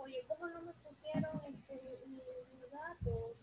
Oye, ¿cómo no me pusieron mis datos?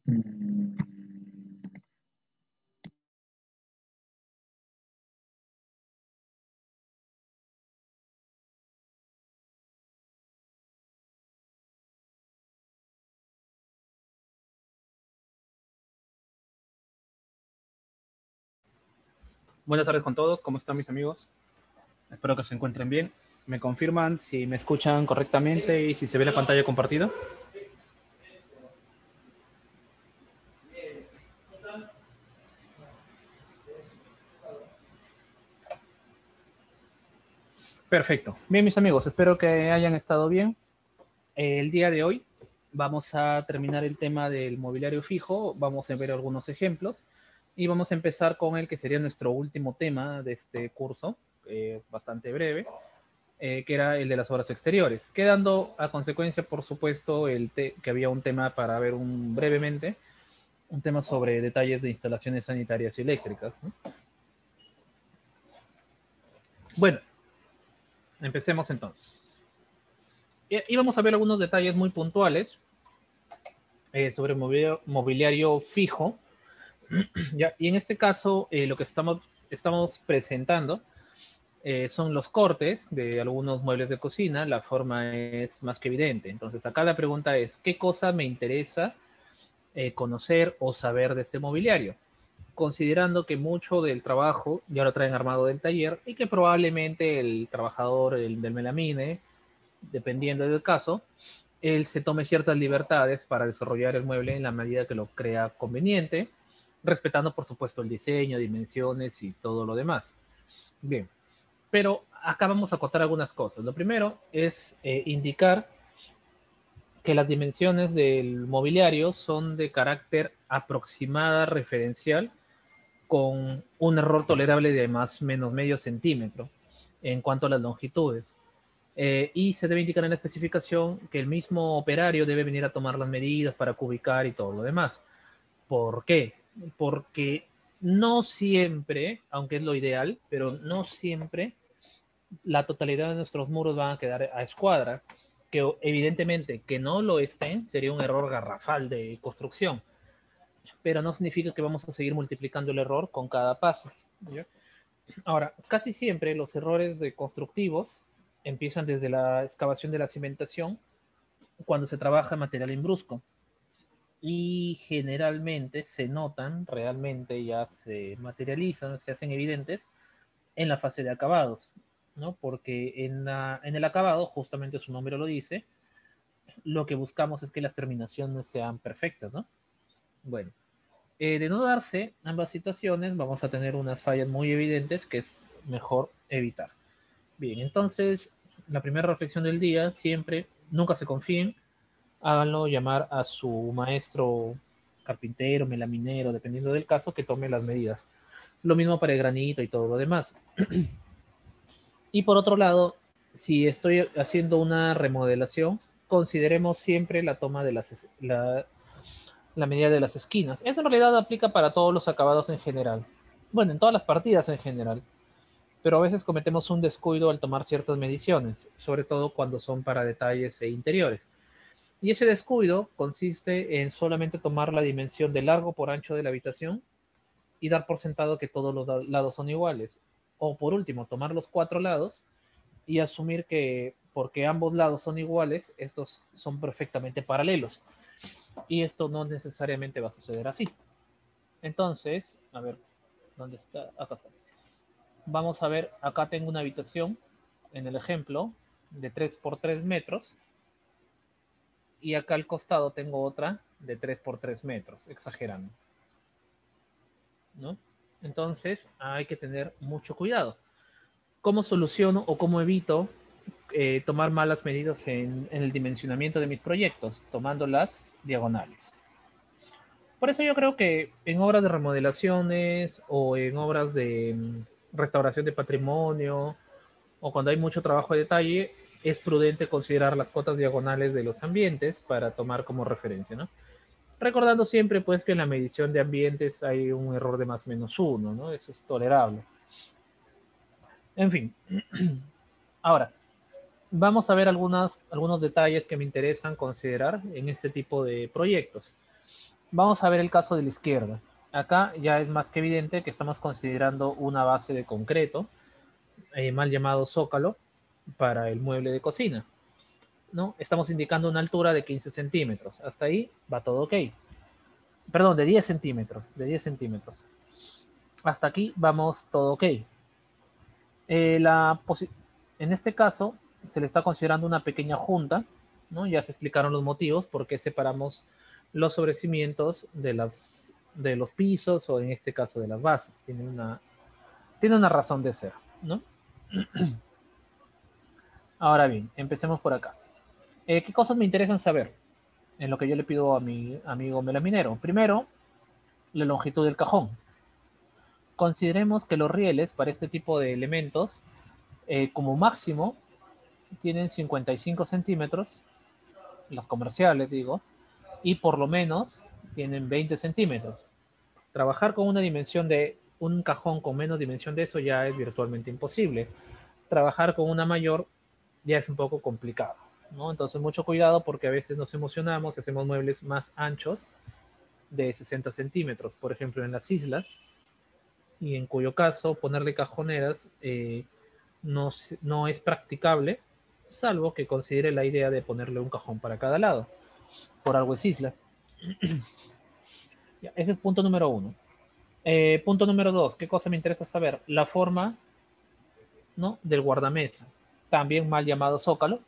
Mm, Buenas tardes con todos, ¿cómo están mis amigos? Espero que se encuentren bien. ¿Me confirman si me escuchan correctamente y si se ve la pantalla compartida? Perfecto. Bien, mis amigos, espero que hayan estado bien. El día de hoy vamos a terminar el tema del mobiliario fijo, vamos a ver algunos ejemplos y vamos a empezar con el que sería nuestro último tema de este curso, bastante breve, que era el de las obras exteriores, quedando a consecuencia, por supuesto, que había un tema para ver brevemente, un tema sobre detalles de instalaciones sanitarias y eléctricas, ¿no? Bueno, empecemos entonces. Y vamos a ver algunos detalles muy puntuales sobre mobiliario fijo, ¿ya? Y en este caso, lo que estamos presentando son los cortes de algunos muebles de cocina. La forma es más que evidente. Entonces, acá la pregunta es, ¿qué cosa me interesa conocer o saber de este mobiliario? Considerando que mucho del trabajo ya lo traen armado del taller y que probablemente el trabajador del melamine, dependiendo del caso, él se tome ciertas libertades para desarrollar el mueble en la medida que lo crea conveniente, respetando por supuesto el diseño, dimensiones y todo lo demás. Bien, pero acá vamos a acotar algunas cosas. Lo primero es indicar que las dimensiones del mobiliario son de carácter aproximada referencial con un error tolerable de más o menos medio centímetro en cuanto a las longitudes. Y se debe indicar en la especificación que el mismo operario debe venir a tomar las medidas para cubicar y todo lo demás. ¿Por qué? Porque no siempre, aunque es lo ideal, pero no siempre la totalidad de nuestros muros van a quedar a escuadra, que evidentemente que no lo estén sería un error garrafal de construcción, pero no significa que vamos a seguir multiplicando el error con cada paso. ¿Ya? Ahora, casi siempre los errores de constructivos empiezan desde la excavación de la cimentación cuando se trabaja en material imbrusco y generalmente se notan, realmente ya se materializan, se hacen evidentes en la fase de acabados, ¿no? Porque en el acabado, justamente su nombre lo dice, lo que buscamos es que las terminaciones sean perfectas, ¿no? Bueno, de no darse ambas situaciones, vamos a tener unas fallas muy evidentes que es mejor evitar. Bien, entonces, la primera reflexión del día, siempre, nunca se confíen, háganlo llamar a su maestro carpintero, melaminero, dependiendo del caso, que tome las medidas. Lo mismo para el granito y todo lo demás. Y por otro lado, si estoy haciendo una remodelación, consideremos siempre la toma de la medida de las esquinas. Esto en realidad aplica para todos los acabados en general. Bueno, en todas las partidas en general. Pero a veces cometemos un descuido al tomar ciertas mediciones, sobre todo cuando son para detalles e interiores. Y ese descuido consiste en solamente tomar la dimensión de largo por ancho de la habitación y dar por sentado que todos los lados son iguales. O por último, tomar los cuatro lados y asumir que porque ambos lados son iguales, estos son perfectamente paralelos. Y esto no necesariamente va a suceder así. Entonces, a ver, ¿dónde está? Acá está. Vamos a ver, acá tengo una habitación en el ejemplo de 3 por 3 metros y acá al costado tengo otra de 3 por 3 metros, exagerando, ¿no? Entonces hay que tener mucho cuidado. ¿Cómo soluciono o cómo evito tomar malas medidas en el dimensionamiento de mis proyectos? Tomando las diagonales. Por eso yo creo que en obras de remodelaciones o en obras de restauración de patrimonio o cuando hay mucho trabajo de detalle, es prudente considerar las cotas diagonales de los ambientes para tomar como referencia, ¿no? Recordando siempre, pues, que en la medición de ambientes hay un error de más o menos uno, ¿no? Eso es tolerable. En fin, ahora, vamos a ver algunos detalles que me interesan considerar en este tipo de proyectos. Vamos a ver el caso de la izquierda. Acá ya es más que evidente que estamos considerando una base de concreto, mal llamado zócalo, para el mueble de cocina, ¿no? Estamos indicando una altura de 15 centímetros. Hasta ahí va todo ok. Perdón, de 10 centímetros, de 10 centímetros. Hasta aquí vamos todo ok. La en este caso se le está considerando una pequeña junta, ¿no? Ya se explicaron los motivos por qué separamos los sobrecimientos de los pisos o en este caso de las bases. Tiene una razón de ser, ¿no? Ahora bien, empecemos por acá. ¿Qué cosas me interesan saber? En lo que yo le pido a mi amigo melaminero. Primero, la longitud del cajón. Consideremos que los rieles para este tipo de elementos, como máximo, tienen 55 centímetros, los comerciales digo, y por lo menos tienen 20 centímetros. Trabajar con una dimensión de un cajón con menos dimensión de eso ya es virtualmente imposible. Trabajar con una mayor ya es un poco complicado, ¿no? Entonces mucho cuidado porque a veces nos emocionamos y hacemos muebles más anchos de 60 centímetros, por ejemplo en las islas, y en cuyo caso ponerle cajoneras no, no es practicable, salvo que considere la idea de ponerle un cajón para cada lado. Por algo es isla. Ya, ese es punto número uno. Punto número dos, ¿qué cosa me interesa saber? La forma, ¿no? Del guardamesa, también mal llamado zócalo,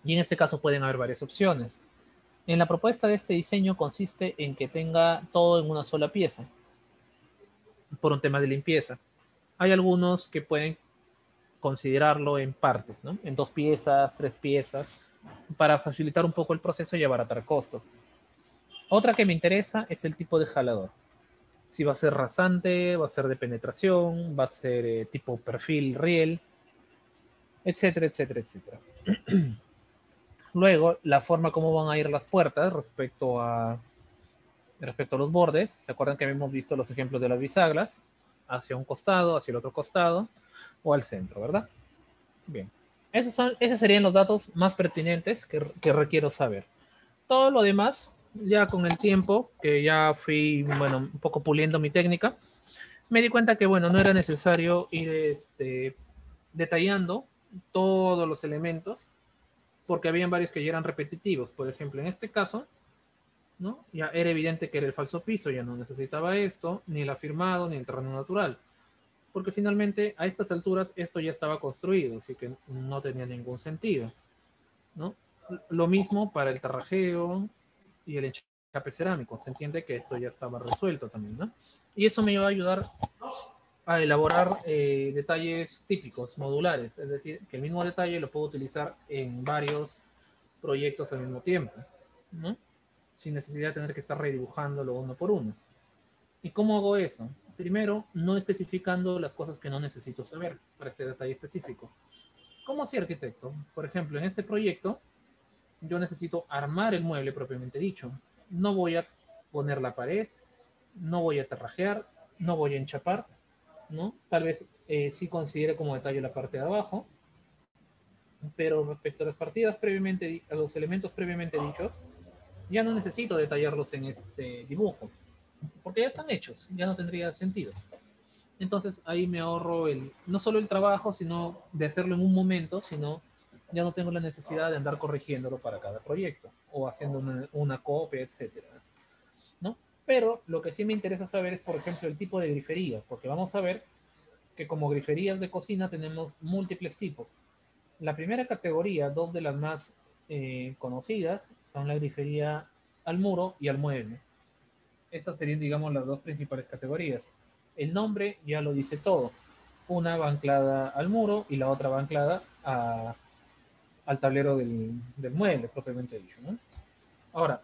y en este caso pueden haber varias opciones. En la propuesta de este diseño consiste en que tenga todo en una sola pieza, por un tema de limpieza. Hay algunos que pueden considerarlo en partes, ¿no? En dos piezas, tres piezas, para facilitar un poco el proceso y abaratar costos. Otra que me interesa es el tipo de jalador. Si va a ser rasante, va a ser de penetración, va a ser tipo perfil riel, etcétera, etcétera, etcétera. Luego, la forma como van a ir las puertas respecto a los bordes. ¿Se acuerdan que habíamos visto los ejemplos de las bisagras? Hacia un costado, hacia el otro costado o al centro, ¿verdad? Bien. Esos serían los datos más pertinentes que requiero saber. Todo lo demás, ya con el tiempo, que ya fui, bueno, un poco puliendo mi técnica, me di cuenta que, bueno, no era necesario ir detallando todos los elementos, porque habían varios que ya eran repetitivos. Por ejemplo, en este caso, ¿no? Ya era evidente que era el falso piso, ya no necesitaba esto, ni el afirmado, ni el terreno natural, porque finalmente a estas alturas esto ya estaba construido, así que no tenía ningún sentido, ¿no? Lo mismo para el tarrajeo y el enchape cerámico, se entiende que esto ya estaba resuelto también, ¿no? Y eso me iba a ayudar a elaborar detalles típicos, modulares, es decir, que el mismo detalle lo puedo utilizar en varios proyectos al mismo tiempo, ¿no? Sin necesidad de tener que estar redibujándolo uno por uno. ¿Y cómo hago eso? Primero, no especificando las cosas que no necesito saber para este detalle específico. ¿Cómo así, arquitecto? Por ejemplo, en este proyecto, yo necesito armar el mueble propiamente dicho. No voy a poner la pared, no voy a terrajear, no voy a enchapar, ¿no? Tal vez sí considere como detalle la parte de abajo, pero respecto a las partidas previamente, a los elementos previamente dichos, ya no necesito detallarlos en este dibujo, porque ya están hechos, ya no tendría sentido. Entonces ahí me ahorro no solo el trabajo, sino de hacerlo en un momento, sino ya no tengo la necesidad de andar corrigiéndolo para cada proyecto o haciendo una copia, etcétera, ¿no? Pero lo que sí me interesa saber es, por ejemplo, el tipo de grifería, porque vamos a ver que como griferías de cocina tenemos múltiples tipos. La primera categoría, dos de las más conocidas, son la grifería al muro y al mueble. Estas serían, digamos, las dos principales categorías. El nombre ya lo dice todo. Una va anclada al muro y la otra va anclada al tablero del mueble, propiamente dicho, ¿no? Ahora,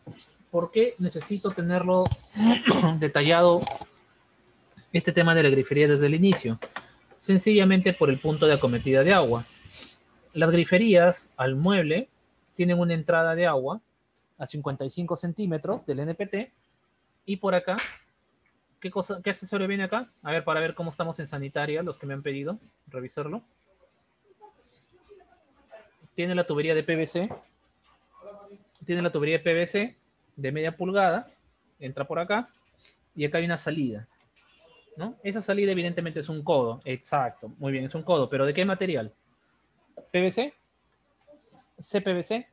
¿por qué necesito tenerlo detallado este tema de la grifería desde el inicio? Sencillamente por el punto de acometida de agua. Las griferías al mueble tienen una entrada de agua a 55 centímetros del NPT y por acá, ¿qué accesorio viene acá? A ver, para ver cómo estamos en sanitaria, los que me han pedido revisarlo. Tiene la tubería de PVC, tiene la tubería de PVC de media pulgada, entra por acá, y acá hay una salida, ¿no? Esa salida evidentemente es un codo, exacto, muy bien, es un codo, pero ¿de qué material? ¿PVC? ¿CPVC?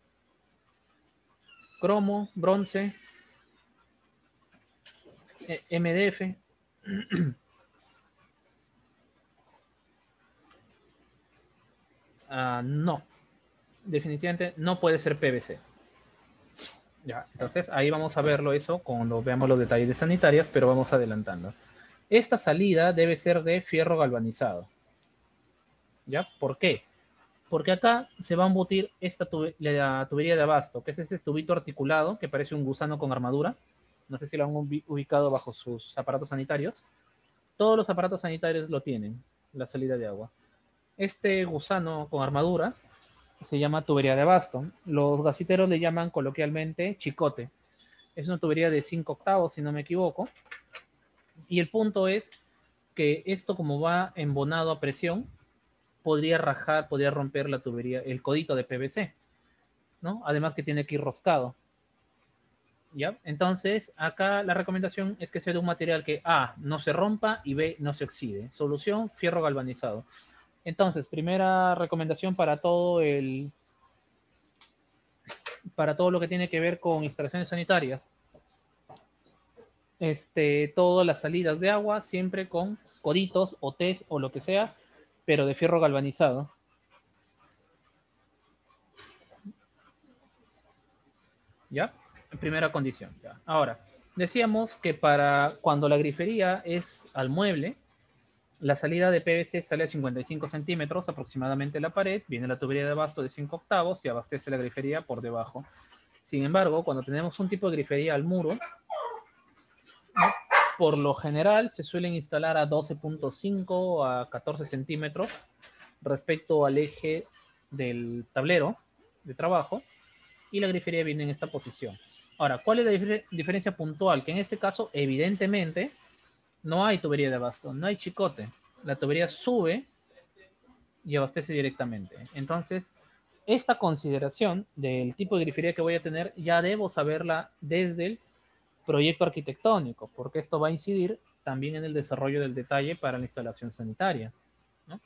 ¿Cromo? ¿Bronce? ¿MDF? No, definitivamente no puede ser PVC. Ya, entonces ahí vamos a verlo eso cuando veamos los detalles de sanitarias, pero vamos adelantando. Esta salida debe ser de fierro galvanizado. ¿Ya? ¿Por qué? Porque acá se va a embutir la tubería de abasto, que es ese tubito articulado que parece un gusano con armadura. No sé si lo han ubicado bajo sus aparatos sanitarios. Todos los aparatos sanitarios lo tienen, la salida de agua. Este gusano con armadura se llama tubería de abasto. Los gasiteros le llaman coloquialmente chicote. Es una tubería de 5 octavos, si no me equivoco. Y el punto es que esto, como va embonado a presión, podría rajar, podría romper la tubería, el codito de PVC, ¿no? Además que tiene que ir roscado. ¿Ya? Entonces, acá la recomendación es que sea de un material que A, no se rompa y B, no se oxide. Solución, fierro galvanizado. Entonces, primera recomendación para todo lo que tiene que ver con instalaciones sanitarias. Todas las salidas de agua siempre con coditos o test o lo que sea, pero de fierro galvanizado. ¿Ya? Primera condición. ¿Ya? Ahora, decíamos que para cuando la grifería es al mueble, la salida de PVC sale a 55 centímetros aproximadamente de la pared, viene la tubería de abasto de 5 octavos y abastece la grifería por debajo. Sin embargo, cuando tenemos un tipo de grifería al muro, por lo general se suelen instalar a 12.5 a 14 centímetros respecto al eje del tablero de trabajo y la grifería viene en esta posición. Ahora, ¿cuál es la diferencia puntual? Que en este caso, evidentemente, no hay tubería de abasto, no hay chicote. La tubería sube y abastece directamente. Entonces, esta consideración del tipo de grifería que voy a tener ya debo saberla desde el proyecto arquitectónico, porque esto va a incidir también en el desarrollo del detalle para la instalación sanitaria, ¿no?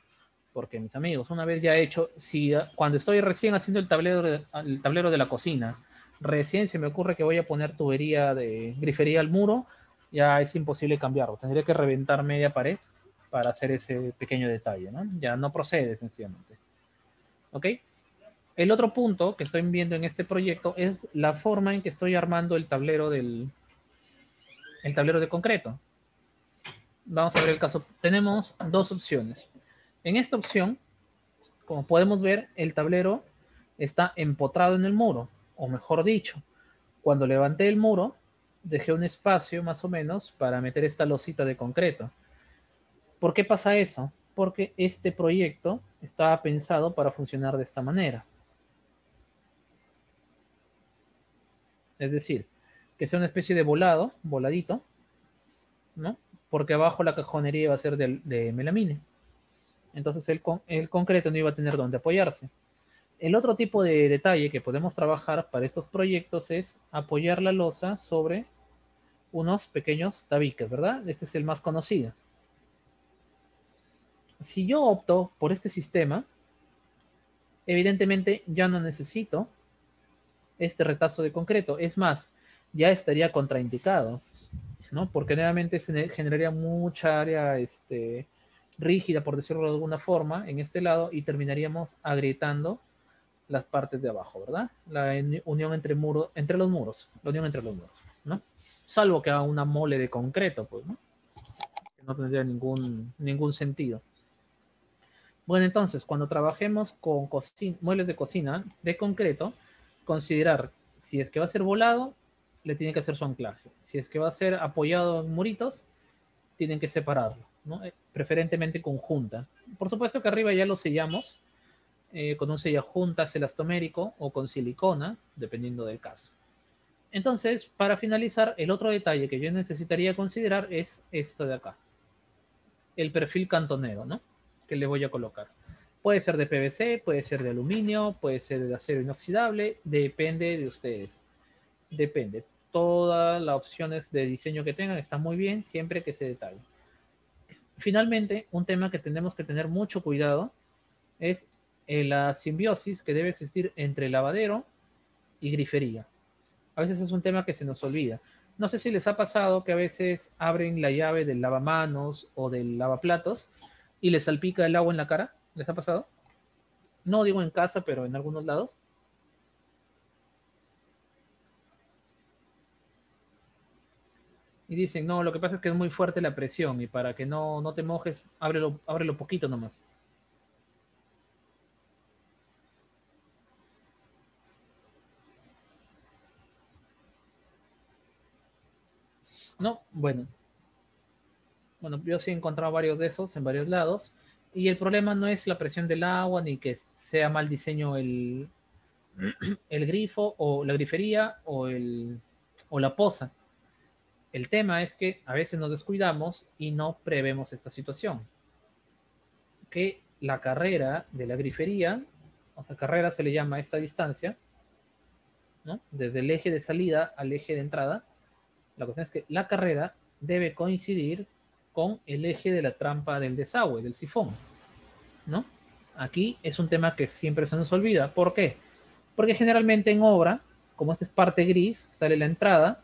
Porque, mis amigos, una vez ya hecho, si cuando estoy recién haciendo el tablero de la cocina, recién se me ocurre que voy a poner tubería de grifería al muro, ya es imposible cambiarlo. Tendría que reventar media pared para hacer ese pequeño detalle, ¿no? Ya no procede, sencillamente. ¿Ok? El otro punto que estoy viendo en este proyecto es la forma en que estoy armando el tablero de concreto. Vamos a ver el caso. Tenemos dos opciones. En esta opción, como podemos ver, el tablero está empotrado en el muro, o mejor dicho, cuando levanté el muro, dejé un espacio más o menos para meter esta losita de concreto. ¿Por qué pasa eso? Porque este proyecto estaba pensado para funcionar de esta manera. Es decir, que sea una especie de voladito, ¿no? Porque abajo la cajonería va a ser de melamine. Entonces el concreto no iba a tener dónde apoyarse. El otro tipo de detalle que podemos trabajar para estos proyectos es apoyar la losa sobre unos pequeños tabiques, ¿verdad? Este es el más conocido. Si yo opto por este sistema, evidentemente ya no necesito este retazo de concreto. Es más, ya estaría contraindicado, ¿no? Porque nuevamente se generaría mucha área rígida, por decirlo de alguna forma, en este lado y terminaríamos agrietando las partes de abajo, ¿verdad? La unión entre los muros, la unión entre los muros, ¿no? Salvo que haga una mole de concreto, pues, ¿no? Que no tendría ningún sentido. Bueno, entonces, cuando trabajemos con muebles de cocina de concreto, considerar si es que va a ser volado, le tiene que hacer su anclaje. Si es que va a ser apoyado en muritos, tienen que separarlo, ¿no? Preferentemente con junta. Por supuesto que arriba ya lo sellamos con un sellajuntas elastomérico o con silicona, dependiendo del caso. Entonces, para finalizar, el otro detalle que yo necesitaría considerar es esto de acá, el perfil cantonero, ¿no? Que le voy a colocar. Puede ser de PVC, puede ser de aluminio, puede ser de acero inoxidable, depende de ustedes. Depende. todas las opciones de diseño que tengan están muy bien, siempre que se detalle. Finalmente, un tema que tenemos que tener mucho cuidado es la simbiosis que debe existir entre lavadero y grifería. A veces es un tema que se nos olvida. No sé si les ha pasado que a veces abren la llave del lavamanos o del lavaplatos y les salpica el agua en la cara. ¿Les ha pasado? No digo en casa, pero en algunos lados. Y dicen, no, lo que pasa es que es muy fuerte la presión y para que no te mojes, ábrelo poquito nomás. No, bueno, yo sí he encontrado varios de esos en varios lados. Y el problema no es la presión del agua ni que sea mal diseño el grifo o la grifería o la poza. El tema es que a veces nos descuidamos y no prevemos esta situación. Que la carrera de la grifería, o sea, carrera se le llama a esta distancia, ¿no? Desde el eje de salida al eje de entrada, la cuestión es que la carrera debe coincidir con el eje de la trampa del desagüe, del sifón, ¿no? Aquí es un tema que siempre se nos olvida. ¿Por qué? Porque generalmente en obra, como esta es parte gris, sale la entrada,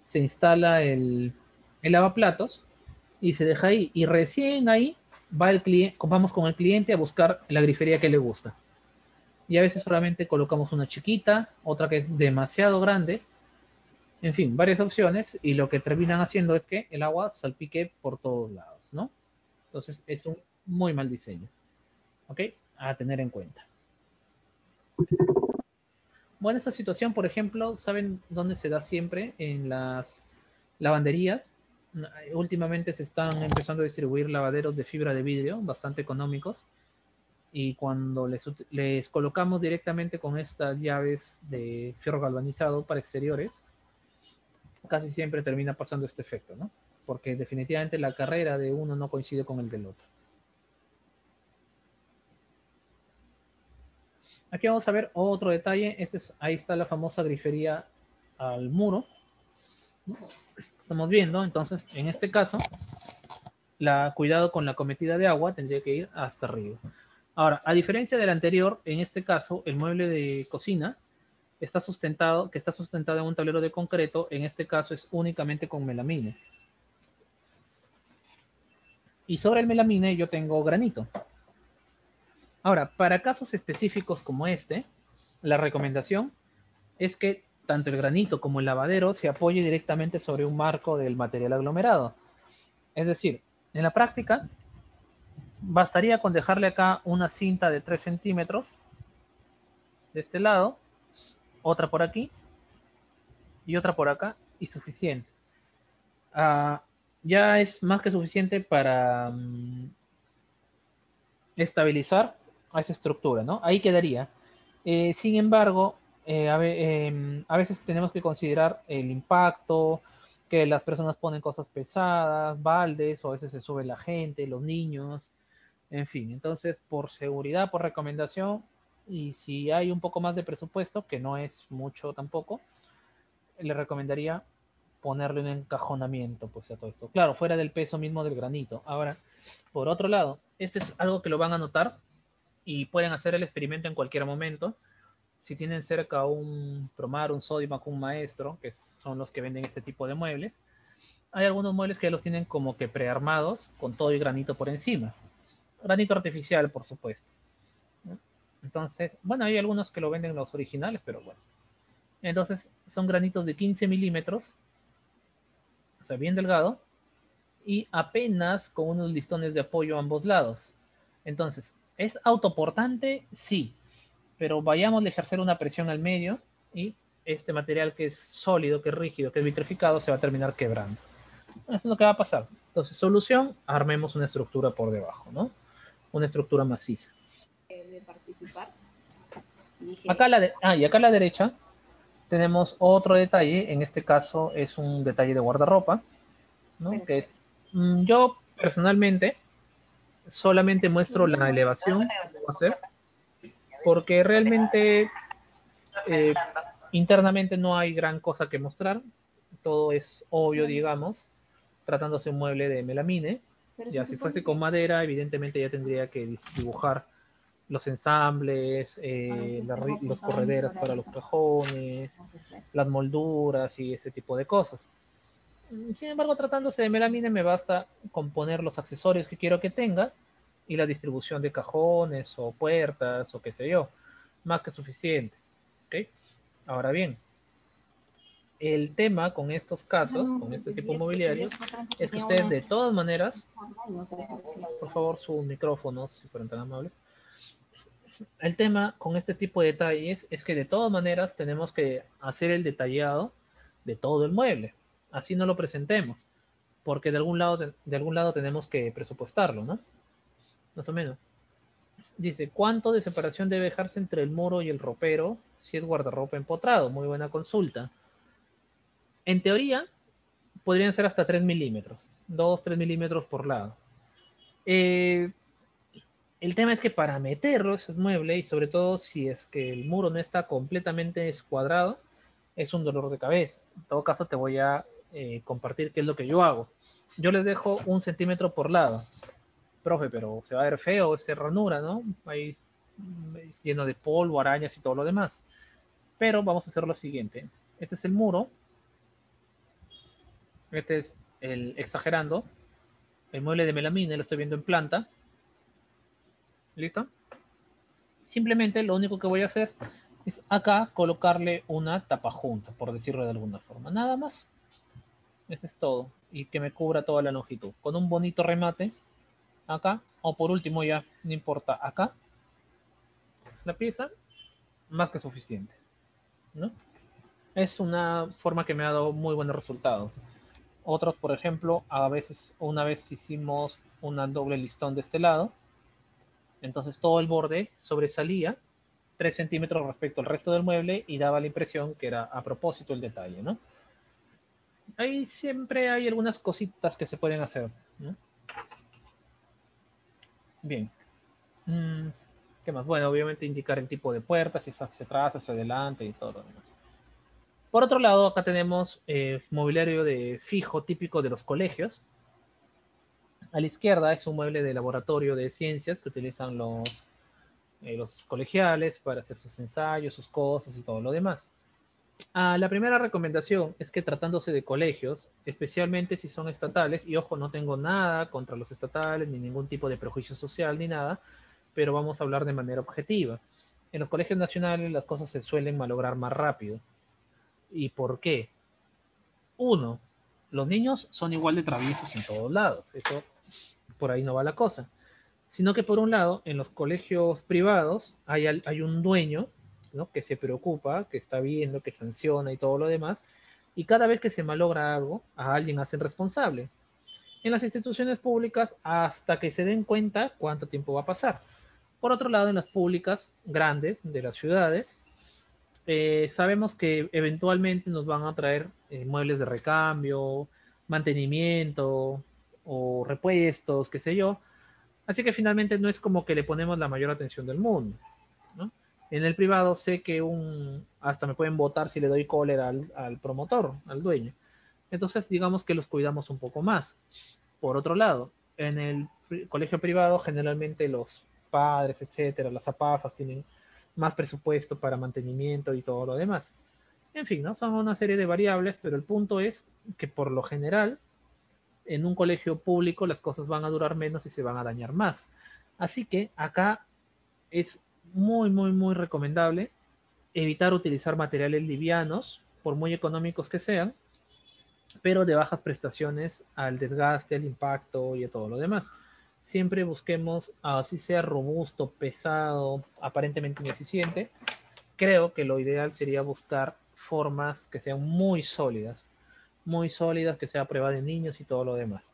se instala el lavaplatos y se deja ahí. Y recién ahí vamos con el cliente a buscar la grifería que le gusta. Y a veces solamente colocamos una chiquita, otra que es demasiado grande, en fin, varias opciones, y lo que terminan haciendo es que el agua salpique por todos lados, ¿no? Entonces es un muy mal diseño, ¿ok? A tener en cuenta. Bueno, esta situación, por ejemplo, ¿saben dónde se da siempre? En las lavanderías. Últimamente se están empezando a distribuir lavaderos de fibra de vidrio, bastante económicos, y cuando les colocamos directamente con estas llaves de fierro galvanizado para exteriores, casi siempre termina pasando este efecto, ¿no? Porque definitivamente la carrera de uno no coincide con el del otro. Aquí vamos a ver otro detalle. Ahí está la famosa grifería al muro. Estamos viendo, entonces, en este caso, cuidado con la cometida de agua tendría que ir hasta arriba. Ahora, a diferencia del anterior, en este caso, el mueble de cocina está sustentado en un tablero de concreto, en este caso es únicamente con melamine. Y sobre el melamine yo tengo granito. Ahora, para casos específicos como este, la recomendación es que tanto el granito como el lavadero se apoye directamente sobre un marco del material aglomerado. Es decir, en la práctica, bastaría con dejarle acá una cinta de 3 centímetros de este lado, otra por aquí y otra por acá, y suficiente. Ya es más que suficiente para estabilizar a esa estructura, ¿no? Ahí quedaría. Sin embargo, a veces tenemos que considerar el impacto, que las personas ponen cosas pesadas, baldes, o a veces se sube la gente, los niños, en fin. Entonces, por seguridad, por recomendación, y si hay un poco más de presupuesto, que no es mucho tampoco, le recomendaría ponerle un encajonamiento, pues a todo esto. Claro, fuera del peso mismo del granito. Ahora, por otro lado, este es algo que lo van a notar y pueden hacer el experimento en cualquier momento. Si tienen cerca un Promar, un Sodimac, un Maestro, que son los que venden este tipo de muebles, hay algunos muebles que ya los tienen como que prearmados con todo el granito por encima. Granito artificial, por supuesto. Entonces, bueno, hay algunos que lo venden los originales, pero bueno. Entonces, son granitos de 15 milímetros, o sea, bien delgado, y apenas con unos listones de apoyo a ambos lados. Entonces, ¿es autoportante? Sí, pero vayamos a ejercer una presión al medio y este material que es sólido, que es rígido, que es vitrificado, se va a terminar quebrando. Eso es lo que va a pasar. Entonces, solución, armemos una estructura por debajo, ¿no? Una estructura maciza. De participar. Y acá a la derecha tenemos otro detalle, en este caso es un detalle de guardarropa, ¿no? Que es, yo personalmente solamente muestro la elevación, cómo va a ser, porque realmente internamente no hay gran cosa que mostrar. todo es obvio, digamos, tratándose de un mueble de melamine. Pero se Ya si supone fuese que con madera, evidentemente ya tendría que dibujar los ensambles, a veces tengo los apuntado en mis correderas para horarios los acá. cajones, No sé. las molduras y ese tipo de cosas. Sin embargo, tratándose de melamine, me basta con poner los accesorios que quiero que tenga y la distribución de cajones o puertas o qué sé yo. Más que suficiente. ¿Ok? Ahora bien, el tema con estos Esa casos, no con lo este tipo de entendía porque yo mobiliarios, supuestamente es que tenía ustedes una de todas maneras, chamba y no sé por qué. por favor, su micrófono, si fueran tan amables. El tema con este tipo de detalles es que de todas maneras tenemos que hacer el detallado de todo el mueble. Así no lo presentemos, porque de algún lado tenemos que presupuestarlo, ¿no? Más o menos. Dice, ¿cuánto de separación debe dejarse entre el muro y el ropero si es guardarropa empotrado? Muy buena consulta. En teoría, podrían ser hasta 3 milímetros, 2 3 milímetros por lado. Eh, el tema es que para meterlo, ese mueble, y sobre todo si es que el muro no está completamente escuadrado, es un dolor de cabeza. En todo caso, te voy a compartir qué es lo que yo hago. Yo les dejo 1 centímetro por lado. Profe, pero se va a ver feo esa ranura, ¿no? Ahí lleno de polvo, arañas y todo lo demás. Pero vamos a hacer lo siguiente. Este es el muro. Este es el exagerando. El mueble de melamina lo estoy viendo en planta. ¿Listo? Simplemente lo único que voy a hacer es acá colocarle una tapa junta, por decirlo de alguna forma. Nada más. Eso es todo. Y que me cubra toda la longitud. Con un bonito remate acá. O por último ya, no importa, acá. La pieza, más que suficiente. ¿No? Es una forma que me ha dado muy buenos resultados. Otros, por ejemplo, a veces, una vez hicimos una doble listón de este lado. Entonces todo el borde sobresalía 3 centímetros respecto al resto del mueble y daba la impresión que era a propósito el detalle, ¿no? Ahí siempre hay algunas cositas que se pueden hacer, ¿no? Bien. Mm, ¿Qué más? Bueno, obviamente indicar el tipo de puertas, si es hacia atrás, hacia adelante y todo lo demás. Por otro lado, acá tenemos mobiliario de fijo típico de los colegios. A la izquierda es un mueble de laboratorio de ciencias que utilizan los colegiales para hacer sus ensayos, sus cosas y todo lo demás. La primera recomendación es que tratándose de colegios, especialmente si son estatales, y ojo, no tengo nada contra los estatales, ni ningún tipo de prejuicio social, ni nada, pero vamos a hablar de manera objetiva. En los colegios nacionales las cosas se suelen malograr más rápido. ¿Y por qué? Uno, los niños son igual de traviesos en todos lados, eso por ahí no va la cosa. Sino que por un lado, en los colegios privados hay un dueño, ¿no? Que se preocupa, que está viendo, que sanciona y todo lo demás, y cada vez que se malogra algo, a alguien hacen responsable. En las instituciones públicas, hasta que se den cuenta cuánto tiempo va a pasar. Por otro lado, en las públicas grandes de las ciudades, sabemos que eventualmente nos van a traer muebles de recambio, mantenimiento o repuestos, qué sé yo. Así que finalmente no es como que le ponemos la mayor atención del mundo, ¿no? En el privado sé que hasta me pueden votar si le doy cólera al promotor, al dueño. Entonces digamos que los cuidamos un poco más. Por otro lado, en el colegio privado generalmente los padres, etcétera, las APAFAS tienen más presupuesto para mantenimiento y todo lo demás. En fin, ¿no? Son una serie de variables, pero el punto es que por lo general en un colegio público las cosas van a durar menos y se van a dañar más. Así que acá es muy, muy, muy recomendable evitar utilizar materiales livianos, por muy económicos que sean, pero de bajas prestaciones al desgaste, al impacto y a todo lo demás. Siempre busquemos, así sea robusto, pesado, aparentemente ineficiente. Creo que lo ideal sería buscar formas que sean muy sólidas, que sea prueba de niños y todo lo demás.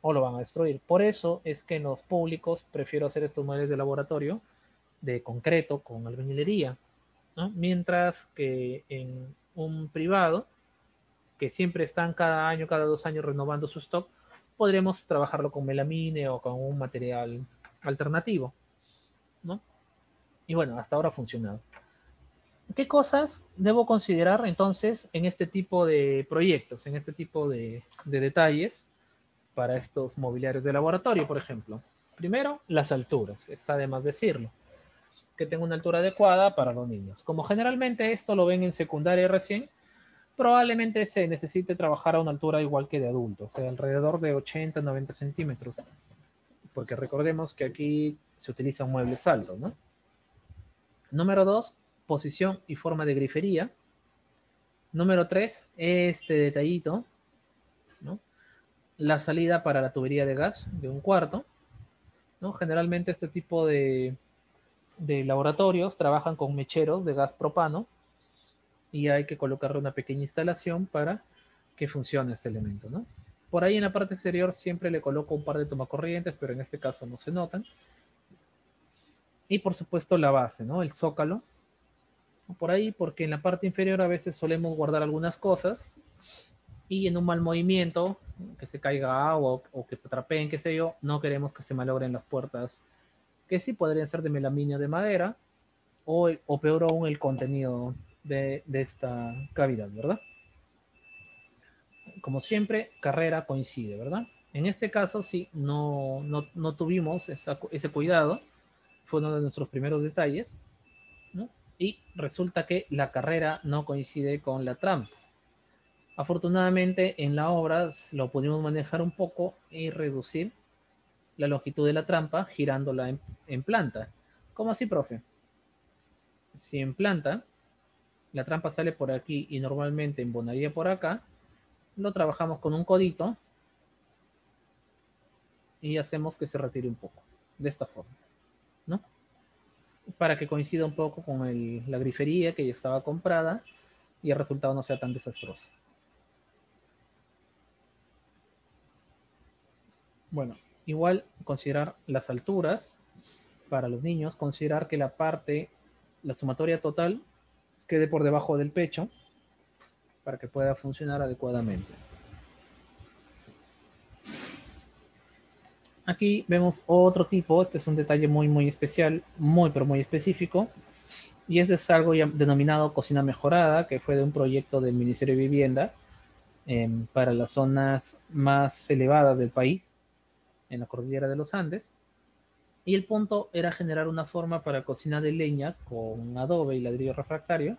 O lo van a destruir. Por eso es que en los públicos prefiero hacer estos muebles de laboratorio de concreto con albañilería, ¿no? Mientras que en un privado, que siempre están cada año, cada 2 años renovando su stock, podríamos trabajarlo con melamine o con un material alternativo, ¿no? Y bueno, hasta ahora ha funcionado. ¿Qué cosas debo considerar entonces en este tipo de proyectos, en este tipo de detalles para estos mobiliarios de laboratorio, por ejemplo? Primero, las alturas, está de más decirlo, que tenga una altura adecuada para los niños. Como generalmente esto lo ven en secundaria recién, probablemente se necesite trabajar a una altura igual que de adultos, o sea, alrededor de 80, 90 centímetros, porque recordemos que aquí se utilizan muebles altos, ¿no? Número 2, posición y forma de grifería. Número 3, este detallito, ¿no? La salida para la tubería de gas de un cuarto, ¿no? Generalmente este tipo de laboratorios trabajan con mecheros de gas propano y hay que colocarle una pequeña instalación para que funcione este elemento, ¿no? Por ahí en la parte exterior siempre le coloco un par de tomacorrientes, pero en este caso no se notan. Y por supuesto la base, ¿no? El zócalo. Por ahí, porque en la parte inferior a veces solemos guardar algunas cosas y en un mal movimiento, que se caiga agua o que trapeen, qué sé yo, no queremos que se malogren las puertas, que sí podrían ser de melamina de madera o peor aún el contenido de esta cavidad, ¿verdad? Como siempre, carrera coincide, ¿verdad? En este caso sí, no tuvimos ese cuidado, fue uno de nuestros primeros detalles, ¿no? Y resulta que la carrera no coincide con la trampa. Afortunadamente en la obra lo pudimos manejar un poco y reducir la longitud de la trampa girándola en planta. ¿Cómo así, profe? Si en planta la trampa sale por aquí y normalmente embonaría por acá, lo trabajamos con un codito y hacemos que se retire un poco, de esta forma, ¿no? Para que coincida un poco con la grifería que ya estaba comprada y el resultado no sea tan desastroso. Bueno, igual considerar las alturas para los niños, considerar que la sumatoria total quede por debajo del pecho para que pueda funcionar adecuadamente. Aquí vemos otro tipo, este es un detalle muy especial, muy pero muy específico, y este es algo denominado cocina mejorada, que fue de un proyecto del Ministerio de Vivienda para las zonas más elevadas del país, en la cordillera de los Andes, y el punto era generar una forma para cocina de leña con adobe y ladrillo refractario,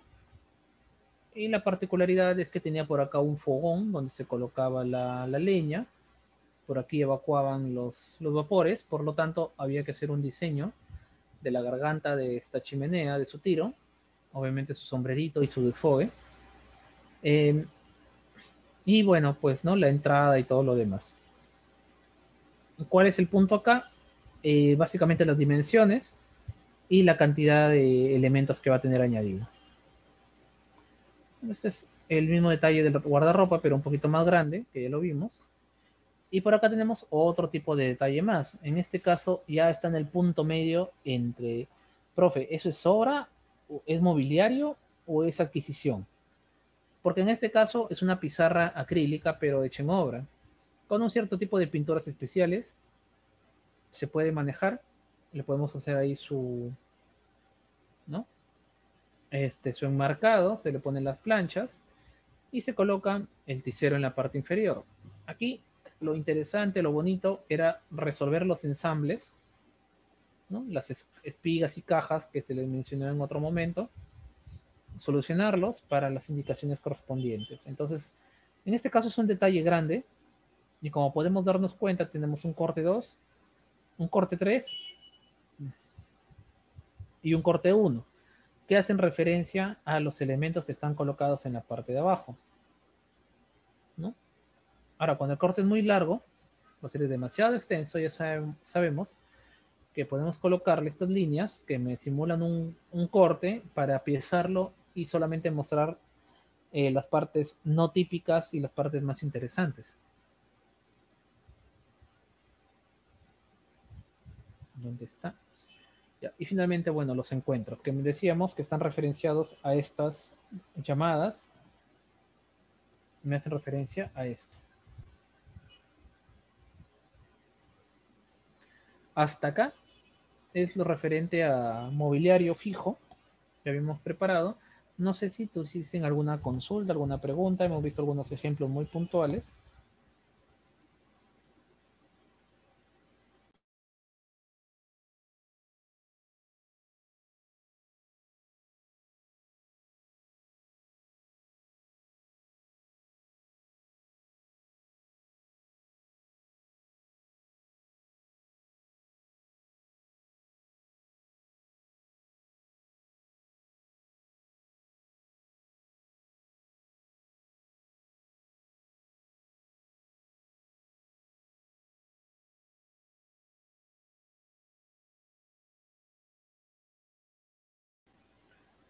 y la particularidad es que tenía por acá un fogón donde se colocaba la leña, por aquí evacuaban los vapores, por lo tanto había que hacer un diseño de la garganta de esta chimenea, de su tiro, obviamente su sombrerito y su desfogue, eh, y bueno, pues no, la entrada y todo lo demás. ¿Cuál es el punto acá? Básicamente las dimensiones y la cantidad de elementos que va a tener añadido. Este es el mismo detalle del guardarropa, pero un poquito más grande, que ya lo vimos. Y por acá tenemos otro tipo de detalle más. En este caso ya está en el punto medio entre, profe, ¿eso es obra, es mobiliario o es adquisición? Porque en este caso es una pizarra acrílica, pero hecha en obra. Con un cierto tipo de pinturas especiales se puede manejar. Le podemos hacer ahí ¿no? Su enmarcado, se le ponen las planchas y se coloca el tisero en la parte inferior. Aquí lo interesante, lo bonito era resolver los ensambles, ¿no? Las espigas y cajas que se les mencionó en otro momento, solucionarlos para las indicaciones correspondientes. Entonces, en este caso es un detalle grande y como podemos darnos cuenta, tenemos un corte 2, un corte 3 y un corte 1, que hacen referencia a los elementos que están colocados en la parte de abajo, ¿no? Ahora, cuando el corte es muy largo, va a ser demasiado extenso, ya sabemos que podemos colocarle estas líneas que me simulan un corte para piezarlo y solamente mostrar las partes no típicas y las partes más interesantes. ¿Dónde está? Ya. Y finalmente, bueno, los encuentros, que decíamos que están referenciados a estas llamadas, me hacen referencia a esto. Hasta acá es lo referente a mobiliario fijo que habíamos preparado. No sé si tú hiciste alguna consulta, alguna pregunta. Hemos visto algunos ejemplos muy puntuales.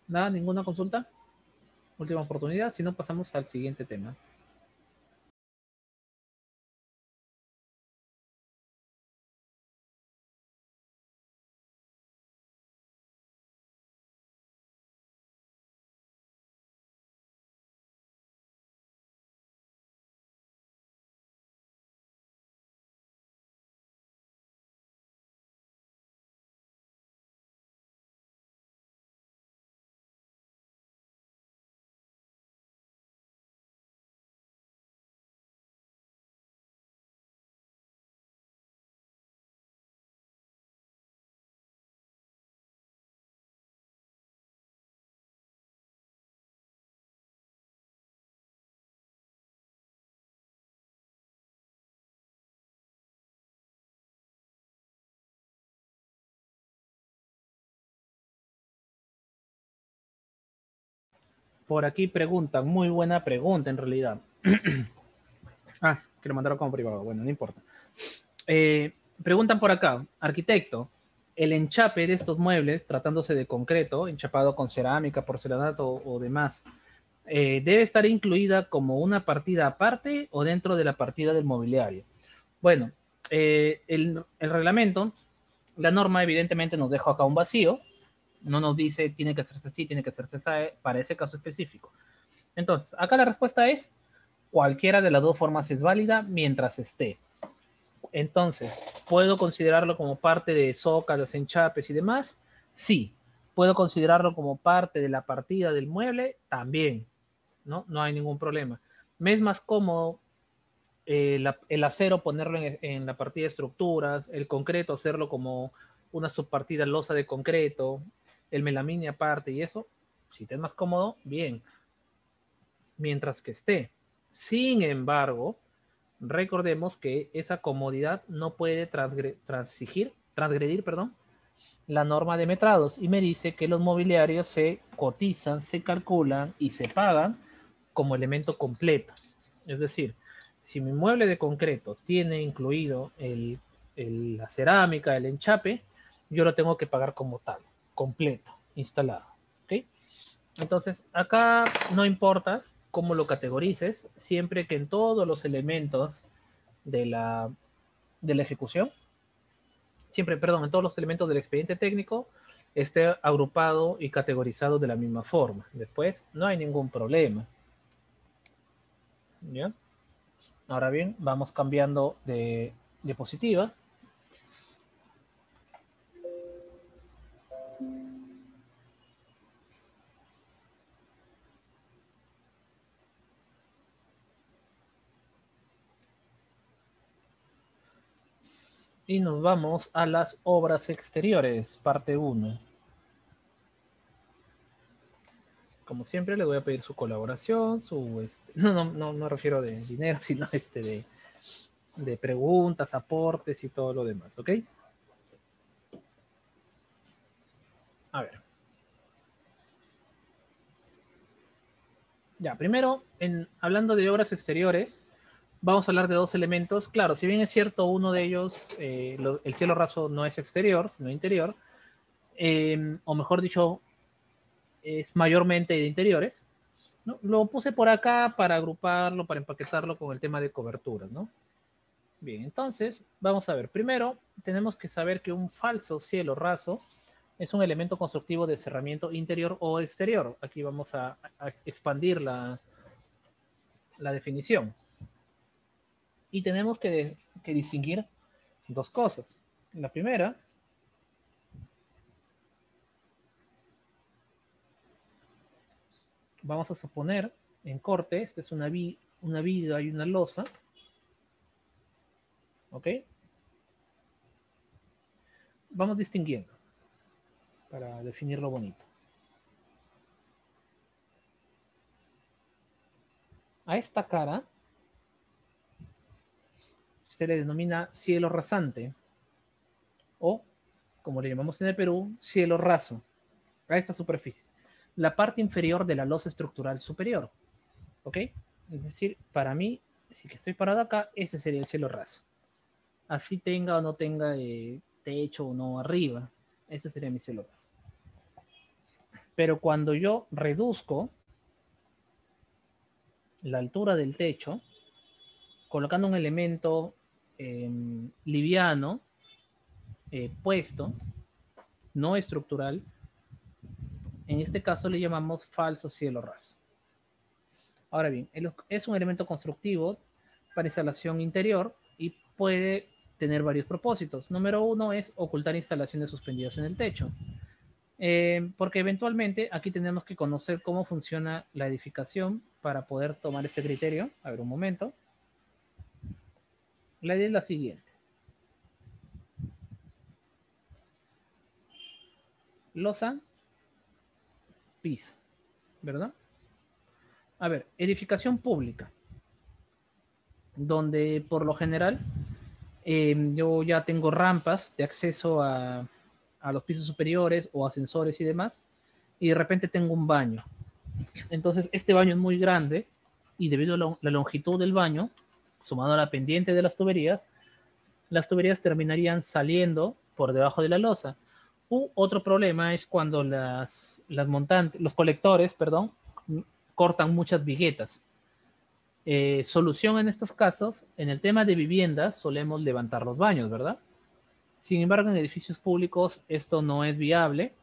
Nada, ninguna consulta. Última oportunidad, si no pasamos al siguiente tema. Por aquí preguntan, muy buena pregunta en realidad. Ah, que lo mandaron como privado, bueno, no importa. Preguntan por acá, arquitecto, el enchape de estos muebles, tratándose de concreto, enchapado con cerámica, porcelanato o demás, ¿debe estar incluida como una partida aparte o dentro de la partida del mobiliario? Bueno, el reglamento, la norma evidentemente nos deja acá un vacío, no nos dice tiene que hacerse así, tiene que hacerse así, para ese caso específico. Entonces, acá la respuesta es cualquiera de las dos formas es válida mientras esté. Entonces, ¿puedo considerarlo como parte de zócalos, enchapes y demás? Sí. ¿Puedo considerarlo como parte de la partida del mueble? También. No hay ningún problema. Me es más cómodo el acero ponerlo en la partida de estructuras, el concreto hacerlo como una subpartida losa de concreto, el melamine aparte y eso. Si te es más cómodo, bien. Mientras que esté. Sin embargo, recordemos que esa comodidad no puede transgredir, perdón, la norma de metrados y me dice que los mobiliarios se cotizan, se calculan y se pagan como elemento completo. Es decir, si mi mueble de concreto tiene incluido la cerámica, el enchape, yo lo tengo que pagar como tal, completo, instalado. ¿Ok? Entonces, acá no importa cómo lo categorices, siempre que en todos los elementos de la ejecución, siempre, perdón, en todos los elementos del expediente técnico esté agrupado y categorizado de la misma forma. Después, no hay ningún problema. ¿Ya? Ahora bien, vamos cambiando de diapositiva. Y nos vamos a las obras exteriores, parte 1. Como siempre, le voy a pedir su colaboración, no me refiero de dinero, sino de preguntas, aportes y todo lo demás, ¿ok? A ver. Ya, primero, hablando de obras exteriores, vamos a hablar de dos elementos. Claro, si bien es cierto, uno de ellos, el cielo raso no es exterior, sino interior, o mejor dicho, es mayormente de interiores, ¿no? Lo puse por acá para agruparlo, para empaquetarlo con el tema de coberturas, ¿no? Bien, entonces, vamos a ver. Primero, tenemos que saber que un falso cielo raso es un elemento constructivo de cerramiento interior o exterior. Aquí vamos a expandir la definición. Y tenemos que distinguir dos cosas. La primera vamos a suponer en corte, esta es una viga y una losa, ¿ok? Vamos distinguiendo para definirlo bonito. A esta cara se le denomina cielo rasante o, como le llamamos en el Perú, cielo raso, a esta superficie. La parte inferior de la losa estructural superior, ¿ok? Es decir, para mí, si que estoy parado acá, ese sería el cielo raso. Así tenga o no tenga techo o no arriba, ese sería mi cielo raso. Pero cuando yo reduzco la altura del techo, colocando un elemento liviano, puesto, no estructural, en este caso le llamamos falso cielo raso. Ahora bien, es un elemento constructivo para instalación interior y puede tener varios propósitos. Número uno es ocultar instalaciones suspendidas en el techo. Porque eventualmente aquí tenemos que conocer cómo funciona la edificación para poder tomar ese criterio. A ver, un momento. La idea es la siguiente. Losa, piso, ¿verdad? A ver, edificación pública, donde por lo general yo ya tengo rampas de acceso a los pisos superiores o ascensores y demás, y de repente tengo un baño. Entonces, este baño es muy grande y debido a la longitud del baño, sumado a la pendiente de las tuberías terminarían saliendo por debajo de la losa. Otro problema es cuando los colectores, perdón, cortan muchas viguetas. Solución en estos casos, en el tema de viviendas solemos levantar los baños, ¿verdad? Sin embargo, en edificios públicos esto no es viable